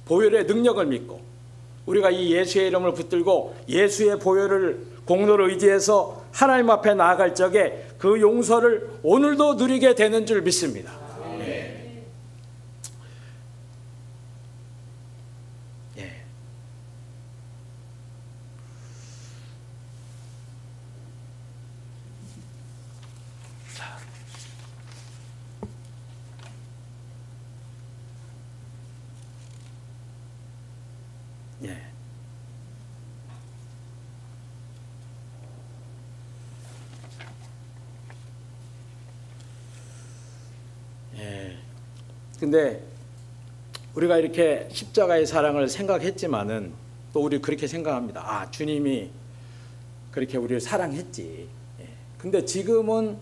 보혈의 능력을 믿고 우리가 이 예수의 이름을 붙들고 예수의 보혈을 공로를 의지해서 하나님 앞에 나아갈 적에 그 용서를 오늘도 누리게 되는 줄 믿습니다. 예. 예. 자. 예. 예. 근데 우리가 이렇게 십자가의 사랑을 생각했지만은 또 우리 그렇게 생각합니다. 아, 주님이 그렇게 우리를 사랑했지. 예. 근데 지금은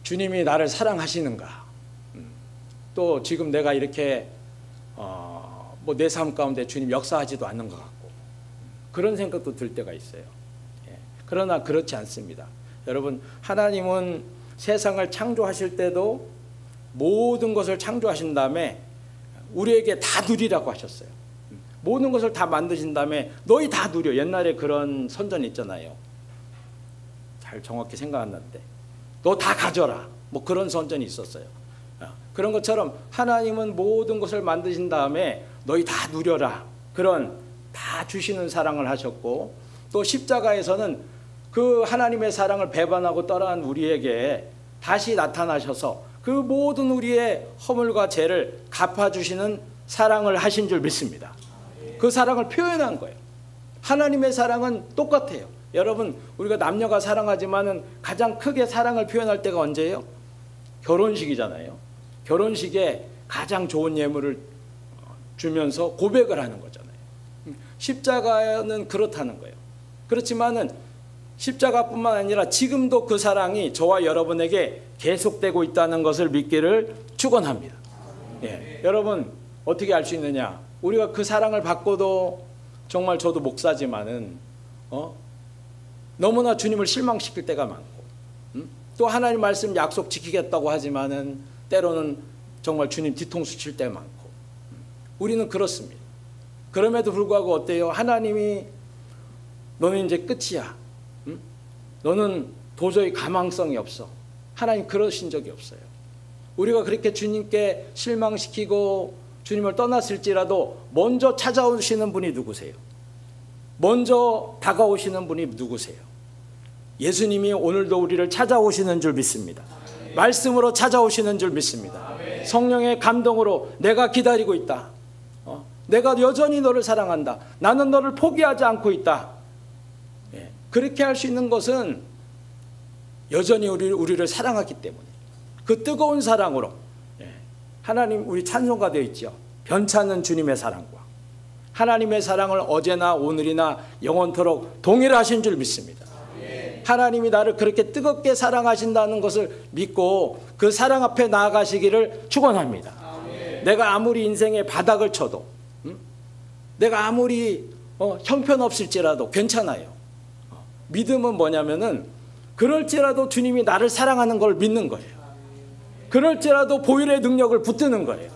주님이 나를 사랑하시는가? 또 지금 내가 이렇게 뭐 내 삶 가운데 주님 역사하지도 않는 것 같고 그런 생각도 들 때가 있어요. 예. 그러나 그렇지 않습니다. 여러분, 하나님은 세상을 창조하실 때도 모든 것을 창조하신 다음에 우리에게 다 누리라고 하셨어요. 모든 것을 다 만드신 다음에 너희 다 누려. 옛날에 그런 선전이 있잖아요. 잘 정확히 생각 안 나는데 너 다 가져라. 뭐 그런 선전이 있었어요. 그런 것처럼 하나님은 모든 것을 만드신 다음에 너희 다 누려라. 그런 다 주시는 사랑을 하셨고 또 십자가에서는 그 하나님의 사랑을 배반하고 떠난 우리에게 다시 나타나셔서 그 모든 우리의 허물과 죄를 갚아주시는 사랑을 하신 줄 믿습니다. 그 사랑을 표현한 거예요. 하나님의 사랑은 똑같아요. 여러분, 우리가 남녀가 사랑하지만은 가장 크게 사랑을 표현할 때가 언제예요? 결혼식이잖아요. 결혼식에 가장 좋은 예물을 주면서 고백을 하는 거잖아요. 십자가는 그렇다는 거예요. 그렇지만은 십자가뿐만 아니라 지금도 그 사랑이 저와 여러분에게 계속되고 있다는 것을 믿기를 축원합니다. 예. 여러분, 어떻게 알 수 있느냐? 우리가 그 사랑을 받고도 정말 저도 목사지만은 너무나 주님을 실망시킬 때가 많고 또 하나님 말씀 약속 지키겠다고 하지만은 때로는 정말 주님 뒤통수 칠 때 많고 우리는 그렇습니다. 그럼에도 불구하고 어때요? 하나님이 너는 이제 끝이야. 너는 도저히 가망성이 없어. 하나님 그러신 적이 없어요. 우리가 그렇게 주님께 실망시키고 주님을 떠났을지라도 먼저 찾아오시는 분이 누구세요? 먼저 다가오시는 분이 누구세요? 예수님이 오늘도 우리를 찾아오시는 줄 믿습니다. 말씀으로 찾아오시는 줄 믿습니다. 성령의 감동으로 내가 기다리고 있다. 내가 여전히 너를 사랑한다. 나는 너를 포기하지 않고 있다. 그렇게 할 수 있는 것은 여전히 우리를 사랑하기 때문에 그 뜨거운 사랑으로 하나님 우리 찬송가 되어 있죠. 변찮는 주님의 사랑과 하나님의 사랑을 어제나 오늘이나 영원토록 동일하신 줄 믿습니다. 하나님이 나를 그렇게 뜨겁게 사랑하신다는 것을 믿고 그 사랑 앞에 나아가시기를 축원합니다. 내가 아무리 인생의 바닥을 쳐도 내가 아무리 형편없을지라도 괜찮아요. 믿음은 뭐냐면은 그럴지라도 주님이 나를 사랑하는 걸 믿는 거예요. 그럴지라도 보혈의 능력을 붙드는 거예요.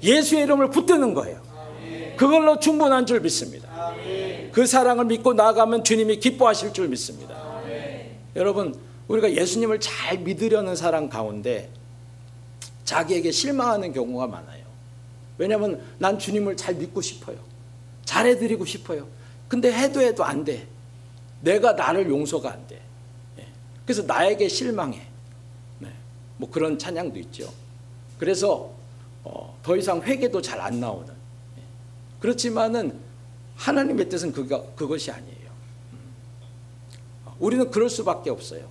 예수의 이름을 붙드는 거예요. 그걸로 충분한 줄 믿습니다. 그 사랑을 믿고 나아가면 주님이 기뻐하실 줄 믿습니다. 여러분, 우리가 예수님을 잘 믿으려는 사람 가운데 자기에게 실망하는 경우가 많아요. 왜냐하면 난 주님을 잘 믿고 싶어요. 잘해드리고 싶어요. 근데 해도 안 돼. 내가 나를 용서가 안 돼. 그래서 나에게 실망해. 뭐 그런 찬양도 있죠. 그래서 더 이상 회개도 잘 안 나오는. 그렇지만은 하나님의 뜻은 그것이 아니에요. 우리는 그럴 수밖에 없어요.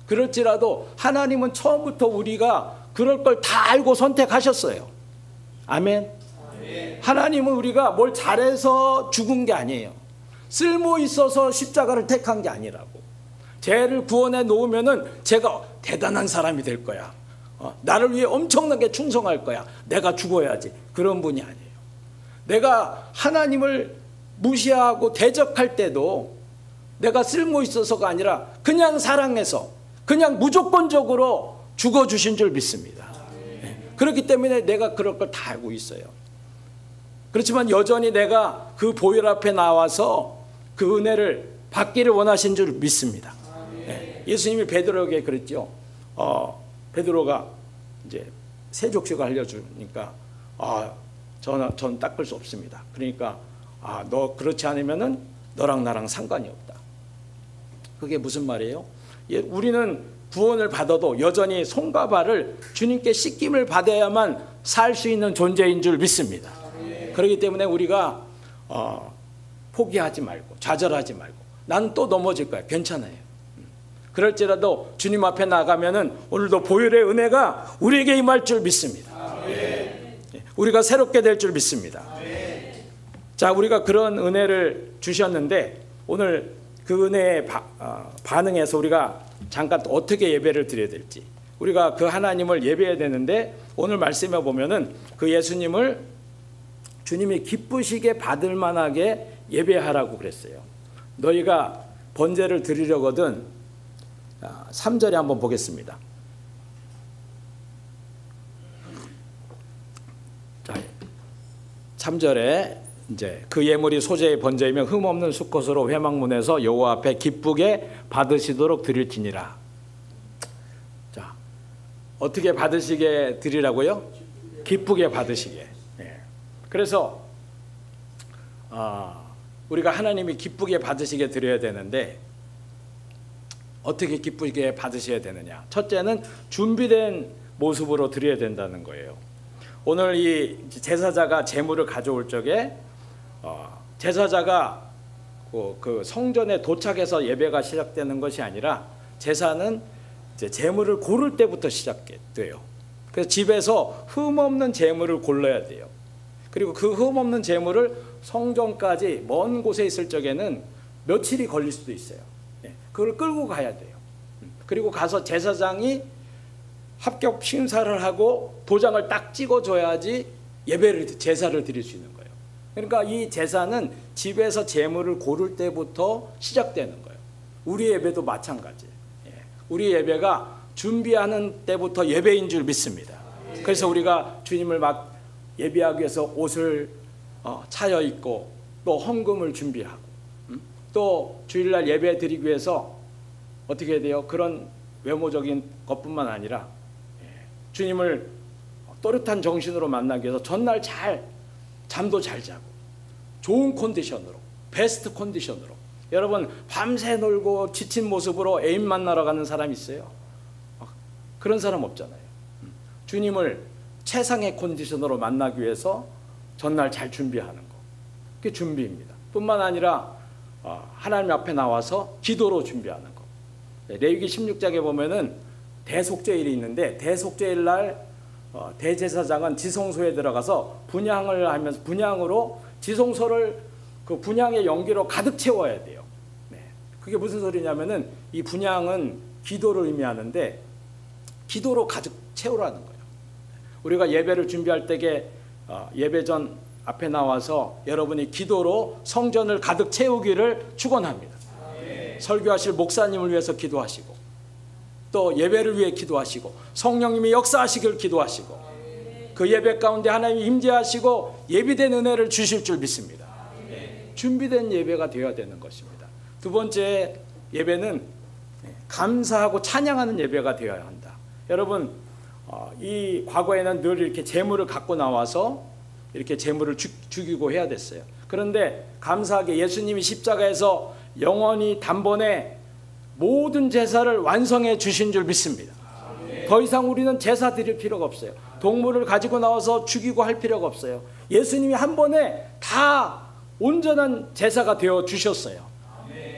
그럴지라도 하나님은 처음부터 우리가 그럴 걸 다 알고 선택하셨어요. 아멘. 하나님은 우리가 뭘 잘해서 죽은 게 아니에요. 쓸모 있어서 십자가를 택한 게 아니라고. 죄를 구원해 놓으면은 제가 대단한 사람이 될 거야. 나를 위해 엄청나게 충성할 거야. 내가 죽어야지. 그런 분이 아니에요. 내가 하나님을 무시하고 대적할 때도 내가 쓸모 있어서가 아니라 그냥 사랑해서 그냥 무조건적으로 죽어주신 줄 믿습니다. 그렇기 때문에 내가 그럴 걸 다 알고 있어요. 그렇지만 여전히 내가 그 보혈 앞에 나와서 그 은혜를 받기를 원하신 줄 믿습니다. 네. 예수님이 베드로에게 그랬죠. 베드로가 이제 세족식을 알려주니까 전 닦을 수 없습니다. 그러니까 너 그렇지 않으면은 너랑 나랑 상관이 없다. 그게 무슨 말이에요? 우리는 구원을 받아도 여전히 손과 발을 주님께 씻김을 받아야만 살 수 있는 존재인 줄 믿습니다. 그렇기 때문에 우리가 포기하지 말고 좌절하지 말고 나는 또 넘어질 거야. 괜찮아요. 그럴지라도 주님 앞에 나가면은 오늘도 보혈의 은혜가 우리에게 임할 줄 믿습니다. 우리가 새롭게 될 줄 믿습니다. 자, 우리가 그런 은혜를 주셨는데 오늘 그 은혜에 반응해서 우리가 잠깐 또 어떻게 예배를 드려야 될지, 우리가 그 하나님을 예배해야 되는데 오늘 말씀에 보면은 그 예수님을 주님이 기쁘시게 받을 만하게 예배하라고 그랬어요. 너희가 번제를 드리려거든. 3절에 한번 보겠습니다. 자, 3절에 이제 그 예물이 소재의 번제이며 흠없는 수컷으로 회막문에서 여호와 앞에 기쁘게 받으시도록 드릴지니라. 자, 어떻게 받으시게 드리라고요? 기쁘게 받으시게. 그래서 우리가 하나님이 기쁘게 받으시게 드려야 되는데 어떻게 기쁘게 받으셔야 되느냐? 첫째는 준비된 모습으로 드려야 된다는 거예요. 오늘 이 제사자가 제물을 가져올 적에 제사자가 그 성전에 도착해서 예배가 시작되는 것이 아니라 제사는 이제 제물을 고를 때부터 시작돼요. 그래서 집에서 흠없는 제물을 골라야 돼요. 그리고 그 흠없는 제물을 성전까지 먼 곳에 있을 적에는 며칠이 걸릴 수도 있어요. 그걸 끌고 가야 돼요. 그리고 가서 제사장이 합격 심사를 하고 도장을 딱 찍어줘야지 제사를 드릴 수 있는 거예요. 그러니까 이 제사는 집에서 제물을 고를 때부터 시작되는 거예요. 우리 예배도 마찬가지예요. 우리 예배가 준비하는 때부터 예배인 줄 믿습니다. 그래서 우리가 주님을 막 예배하기 위해서 옷을 차려 입고 또 헌금을 준비하고 또 주일날 예배 드리기 위해서 어떻게 해야 돼요? 그런 외모적인 것뿐만 아니라 주님을 또렷한 정신으로 만나기 위해서 전날 잠도 잘 자고 좋은 컨디션으로, 베스트 컨디션으로. 여러분 밤새 놀고 지친 모습으로 애인 만나러 가는 사람 있어요? 그런 사람 없잖아요. 주님을 최상의 컨디션으로 만나기 위해서 전날 잘 준비하는 거, 그게 준비입니다. 뿐만 아니라 하나님 앞에 나와서 기도로 준비하는 거. 레위기 16장에 보면은 대속죄일이 있는데 대속죄일 날 대제사장은 지성소에 들어가서 분향을 하면서 분향으로 지성소를 그 분향의 연기로 가득 채워야 돼요. 그게 무슨 소리냐면은 이 분향은 기도를 의미하는데 기도로 가득 채우라는 거예요. 우리가 예배를 준비할 때에 예배 전 앞에 나와서 여러분이 기도로 성전을 가득 채우기를 축원합니다. 설교하실 목사님을 위해서 기도하시고 또 예배를 위해 기도하시고 성령님이 역사하시길 기도하시고 그 예배 가운데 하나님이 임재하시고 예비된 은혜를 주실 줄 믿습니다. 준비된 예배가 되어야 되는 것입니다. 두 번째 예배는 감사하고 찬양하는 예배가 되어야 한다. 여러분 이 과거에는 늘 이렇게 제물을 갖고 나와서 이렇게 제물을 죽이고 해야 됐어요. 그런데 감사하게 예수님이 십자가에서 영원히 단번에 모든 제사를 완성해 주신 줄 믿습니다. 더 이상 우리는 제사 드릴 필요가 없어요. 동물을 가지고 나와서 죽이고 할 필요가 없어요. 예수님이 한 번에 다 온전한 제사가 되어 주셨어요.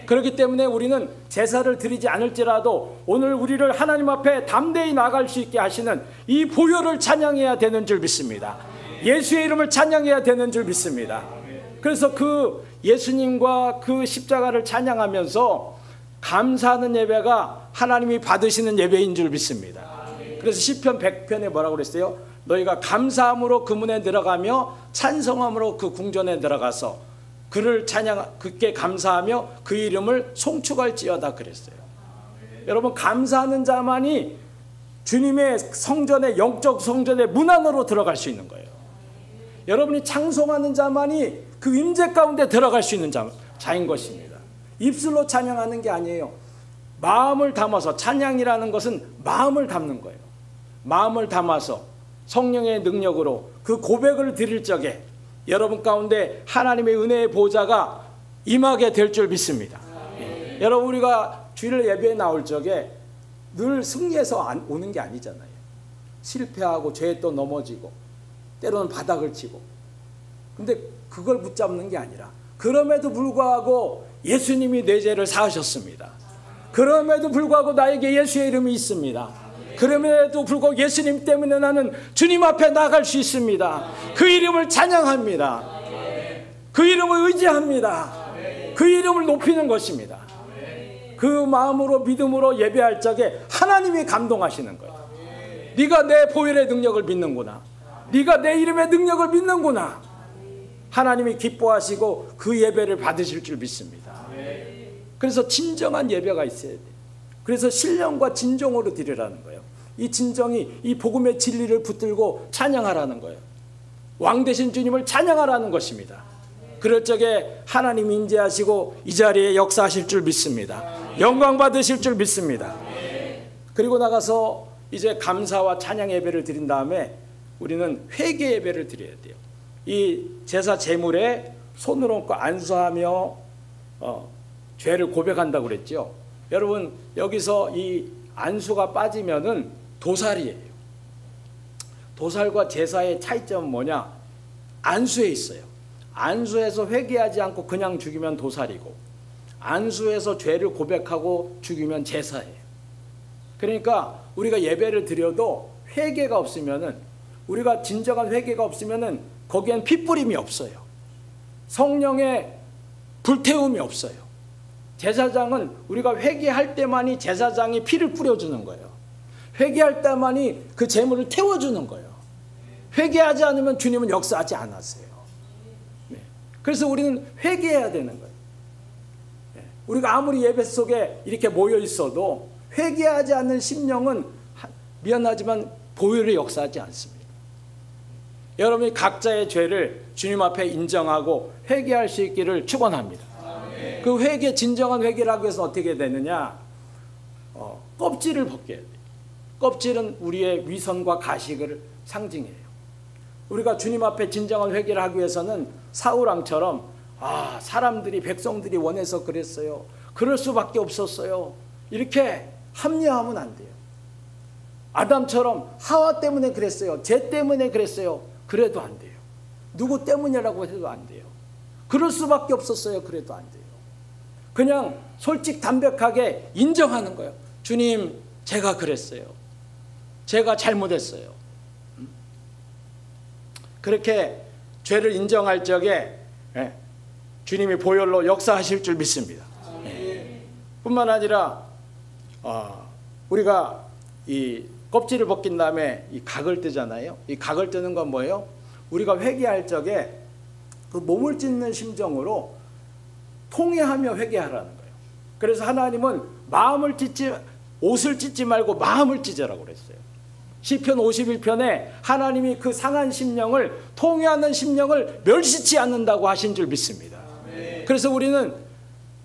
그렇기 때문에 우리는 제사를 드리지 않을지라도 오늘 우리를 하나님 앞에 담대히 나갈 수 있게 하시는 이 보혈을 찬양해야 되는 줄 믿습니다. 예수의 이름을 찬양해야 되는 줄 믿습니다. 그래서 그 예수님과 그 십자가를 찬양하면서 감사하는 예배가 하나님이 받으시는 예배인 줄 믿습니다. 그래서 시편 100편에 뭐라고 그랬어요? 너희가 감사함으로 그 문에 들어가며 찬성함으로 그 궁전에 들어가서 그를 그께 감사하며 그 이름을 송축할지어다 그랬어요. 여러분 감사하는 자만이 주님의 성전의 영적 성전의 문 안으로 들어갈 수 있는 거예요. 여러분이 찬송하는 자만이 그 임재 가운데 들어갈 수 있는 자인 것입니다. 입술로 찬양하는 게 아니에요. 마음을 담아서, 찬양이라는 것은 마음을 담는 거예요. 마음을 담아서 성령의 능력으로 그 고백을 드릴 적에 여러분 가운데 하나님의 은혜의 보좌가 임하게 될 줄 믿습니다. 여러분, 우리가 주일 예배에 나올 적에 늘 승리해서 오는 게 아니잖아요. 실패하고 죄에 또 넘어지고 때로는 바닥을 치고. 근데 그걸 붙잡는 게 아니라 그럼에도 불구하고 예수님이 내 죄를 사하셨습니다. 그럼에도 불구하고 나에게 예수의 이름이 있습니다. 그럼에도 불구하고 예수님 때문에 나는 주님 앞에 나갈 수 있습니다. 그 이름을 찬양합니다. 그 이름을 의지합니다. 그 이름을 높이는 것입니다. 그 마음으로 믿음으로 예배할 적에 하나님이 감동하시는 거예요. 네가 내 보혈의 능력을 믿는구나. 네가 내 이름의 능력을 믿는구나. 하나님이 기뻐하시고 그 예배를 받으실 줄 믿습니다. 그래서 진정한 예배가 있어야 돼요. 그래서 신령과 진정으로 드리라는 거예요. 이 진정이 이 복음의 진리를 붙들고 찬양하라는 거예요. 왕 되신 주님을 찬양하라는 것입니다. 그럴 적에 하나님 임재하시고 이 자리에 역사하실 줄 믿습니다. 영광 받으실 줄 믿습니다. 그리고 나가서 이제 감사와 찬양 예배를 드린 다음에 우리는 회개 예배를 드려야 돼요. 이 제사 제물에 손을 얹고 안수하며 죄를 고백한다고 그랬죠. 여러분, 여기서 이 안수가 빠지면은 도살이에요. 도살과 제사의 차이점은 뭐냐? 안수에 있어요. 안수해서 회개하지 않고 그냥 죽이면 도살이고, 안수해서 죄를 고백하고 죽이면 제사예요. 그러니까 우리가 예배를 드려도 회개가 없으면은, 우리가 진정한 회개가 없으면은 거기엔 핏뿌림이 없어요. 성령의 불태움이 없어요. 제사장은 우리가 회개할 때만이 제사장이 피를 뿌려주는 거예요. 회개할 때만이 그 제물을 태워주는 거예요. 회개하지 않으면 주님은 역사하지 않았어요. 네. 그래서 우리는 회개해야 되는 거예요. 네. 우리가 아무리 예배 속에 이렇게 모여 있어도 회개하지 않는 심령은 미안하지만 보혈의 역사하지 않습니다. 여러분이 각자의 죄를 주님 앞에 인정하고 회개할 수 있기를 축원합니다. 그 회개, 진정한 회개를 하기 위해서 어떻게 되느냐? 껍질을 벗겨야 돼요. 껍질은 우리의 위선과 가식을 상징해요. 우리가 주님 앞에 진정한 회개를 하기 위해서는 사울왕처럼 사람들이, 백성들이 원해서 그랬어요. 그럴 수밖에 없었어요. 이렇게 합리화하면 안 돼요. 아담처럼 하와 때문에 그랬어요. 죄 때문에 그랬어요. 그래도 안 돼요. 누구 때문이라고 해도 안 돼요. 그럴 수밖에 없었어요. 그래도 안 돼요. 그냥 솔직 담백하게 인정하는 거예요. 주님, 제가 그랬어요. 제가 잘못했어요. 그렇게 죄를 인정할 적에 주님이 보혈로 역사하실 줄 믿습니다. 뿐만 아니라 우리가 이 껍질을 벗긴 다음에 이 각을 뜨잖아요. 이 각을 뜨는 건 뭐예요? 우리가 회개할 적에 그 몸을 찢는 심정으로 통회하며 회개하라는 거예요. 그래서 하나님은 옷을 찢지 말고 마음을 찢으라고 그랬어요. 시편 51편에 하나님이 그 상한 심령을, 통회하는 심령을 멸시치 않는다고 하신 줄 믿습니다. 그래서 우리는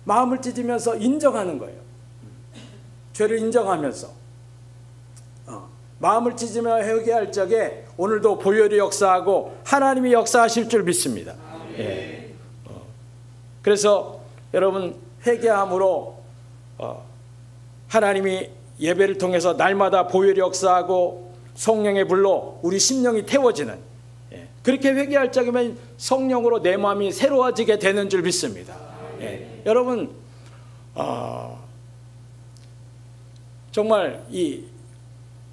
마음을 찢으면서 인정하는 거예요. 죄를 인정하면서 마음을 찢으며 회개할 적에 오늘도 보혈이 역사하고 하나님이 역사하실 줄 믿습니다. 그래서 여러분, 회개함으로 하나님이 예배를 통해서 날마다 보혈이 역사하고 성령의 불로 우리 심령이 태워지는, 그렇게 회개할 적이면 성령으로 내 마음이 새로워지게 되는 줄 믿습니다. 여러분, 정말 이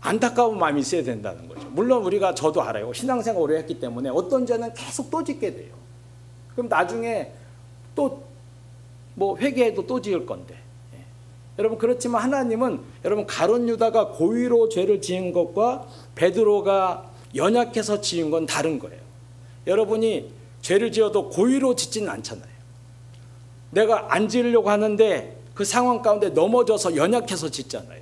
안타까운 마음이 있어야 된다는 거죠. 물론 우리가, 저도 알아요. 신앙생활 오래 했기 때문에 어떤 죄는 계속 또 짓게 돼요. 그럼 나중에 또 뭐 회개해도 또 지을 건데. 여러분, 그렇지만 하나님은, 여러분, 가룟 유다가 고의로 죄를 지은 것과 베드로가 연약해서 지은 건 다른 거예요. 여러분이 죄를 지어도 고의로 짓지는 않잖아요. 내가 안 지으려고 하는데 그 상황 가운데 넘어져서 연약해서 짓잖아요.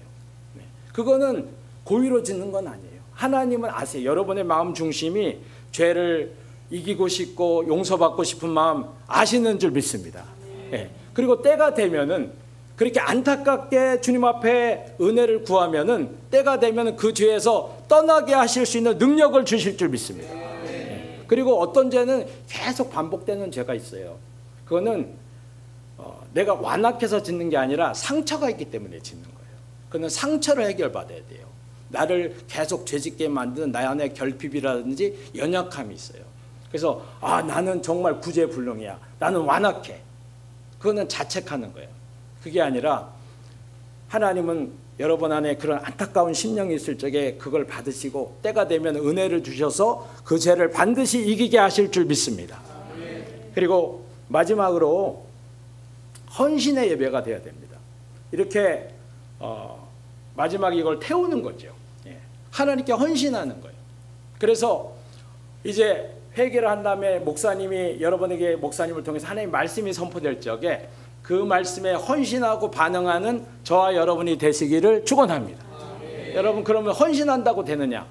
그거는 고의로 짓는 건 아니에요. 하나님은 아세요. 여러분의 마음 중심이 죄를 이기고 싶고 용서받고 싶은 마음 아시는 줄 믿습니다. 예. 그리고 때가 되면은 그렇게 안타깝게 주님 앞에 은혜를 구하면은 때가 되면은 그 죄에서 떠나게 하실 수 있는 능력을 주실 줄 믿습니다. 예. 그리고 어떤 죄는 계속 반복되는 죄가 있어요. 그거는 내가 완악해서 짓는 게 아니라 상처가 있기 때문에 짓는 거예요. 그거는 상처를 해결받아야 돼요. 나를 계속 죄짓게 만드는 나 안에 결핍이라든지 연약함이 있어요. 그래서 나는 정말 구제불능이야. 나는 완악해. 그거는 자책하는 거예요. 그게 아니라 하나님은 여러분 안에 그런 안타까운 심령이 있을 적에 그걸 받으시고 때가 되면 은혜를 주셔서 그 죄를 반드시 이기게 하실 줄 믿습니다. 그리고 마지막으로 헌신의 예배가 되어야 됩니다. 이렇게 마지막 이걸 태우는 거죠. 하나님께 헌신하는 거예요. 그래서 이제 회개를 한 다음에 목사님이 여러분에게 목사님을 통해서 하나님 말씀이 선포될 적에 그 말씀에 헌신하고 반응하는 저와 여러분이 되시기를 축원합니다. 여러분 그러면 헌신한다고 되느냐?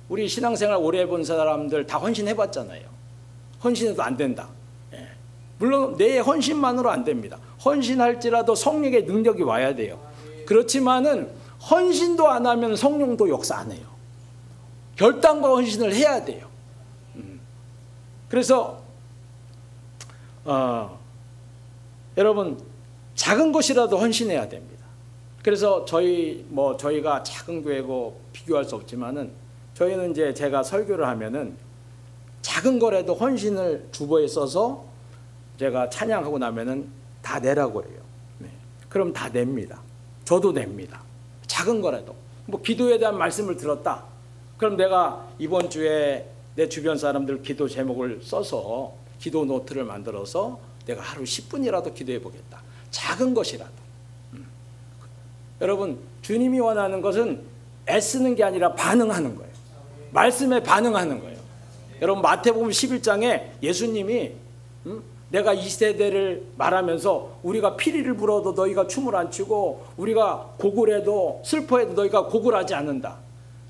우리 신앙생활 오래 해본 사람들 다 헌신해봤잖아요. 헌신해도 안 된다. 물론 내 헌신만으로 안 됩니다. 헌신할지라도 성령의 능력이 와야 돼요. 그렇지만은 헌신도 안 하면 성령도 역사 안 해요. 결단과 헌신을 해야 돼요. 그래서 여러분 작은 것이라도 헌신해야 됩니다. 그래서 저희가 작은 교회고 비교할 수 없지만은 저희는 이제 제가 설교를 하면은 작은 거라도 헌신을 주보에 써서 제가 찬양하고 나면은 다 내라고 그래요. 그럼 다 냅니다. 저도 냅니다. 작은 거라도 기도에 대한 말씀을 들었다. 그럼 내가 이번 주에 내 주변 사람들 기도 제목을 써서 기도 노트를 만들어서 내가 하루 10분이라도 기도해 보겠다. 작은 것이라도. 여러분 주님이 원하는 것은 애쓰는 게 아니라 반응하는 거예요. 말씀에 반응하는 거예요. 여러분 마태복음 11장에 예수님이 내가 이 세대를 말하면서 우리가 피리를 불어도 너희가 춤을 안 추고 우리가 곡을 해도 슬퍼해도 너희가 곡을 하지 않는다.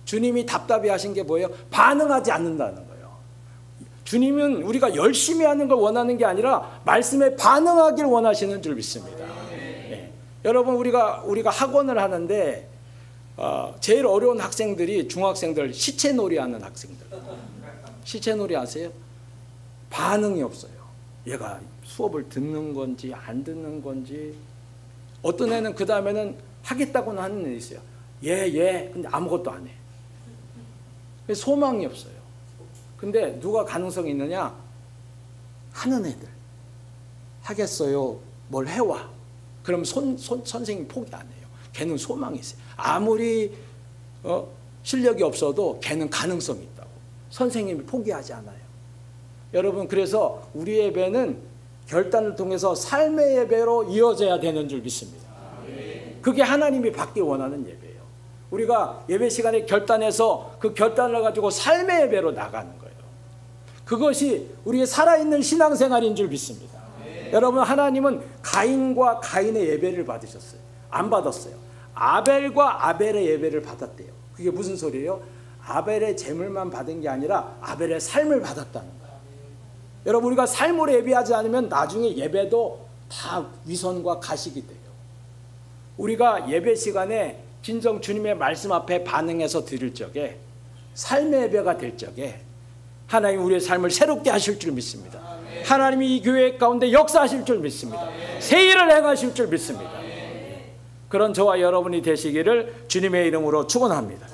주님이 답답해 하신 게 뭐예요? 반응하지 않는다는 거예요. 주님은 우리가 열심히 하는 걸 원하는 게 아니라 말씀에 반응하길 원하시는 줄 믿습니다. 여러분 우리가 학원을 하는데 제일 어려운 학생들이 중학생들 시체놀이 하는 학생들. 시체놀이 아세요? 반응이 없어요. 얘가 수업을 듣는 건지 안 듣는 건지. 어떤 애는 그 다음에는 하겠다고는 하는 애 있어요. 예 근데 아무것도 안 해. 소망이 없어요. 근데 누가 가능성이 있느냐? 하는 애들. 하겠어요. 뭘 해와. 그럼 선생님이 포기 안 해요. 걔는 소망이 있어요. 아무리 실력이 없어도 걔는 가능성이 있다고. 선생님이 포기하지 않아요. 여러분 그래서 우리 예배는 결단을 통해서 삶의 예배로 이어져야 되는 줄 믿습니다. 그게 하나님이 받길 원하는 예배예요. 우리가 예배 시간에 결단해서 그 결단을 가지고 삶의 예배로 나가는 거예요. 그것이 우리의 살아있는 신앙생활인 줄 믿습니다. 여러분 하나님은 가인과 가인의 예배를 받으셨어요. 안 받았어요. 아벨과 아벨의 예배를 받았대요. 그게 무슨 소리예요? 아벨의 제물만 받은 게 아니라 아벨의 삶을 받았다는 거예요. 여러분 우리가 삶으로 예배하지 않으면 나중에 예배도 다 위선과 가식이 돼요. 우리가 예배 시간에 진정 주님의 말씀 앞에 반응해서 드릴 적에 삶의 예배가 될 적에 하나님 우리의 삶을 새롭게 하실 줄 믿습니다. 하나님이 이 교회 가운데 역사하실 줄 믿습니다. 새 일을 행하실 줄 믿습니다. 그런 저와 여러분이 되시기를 주님의 이름으로 축원합니다.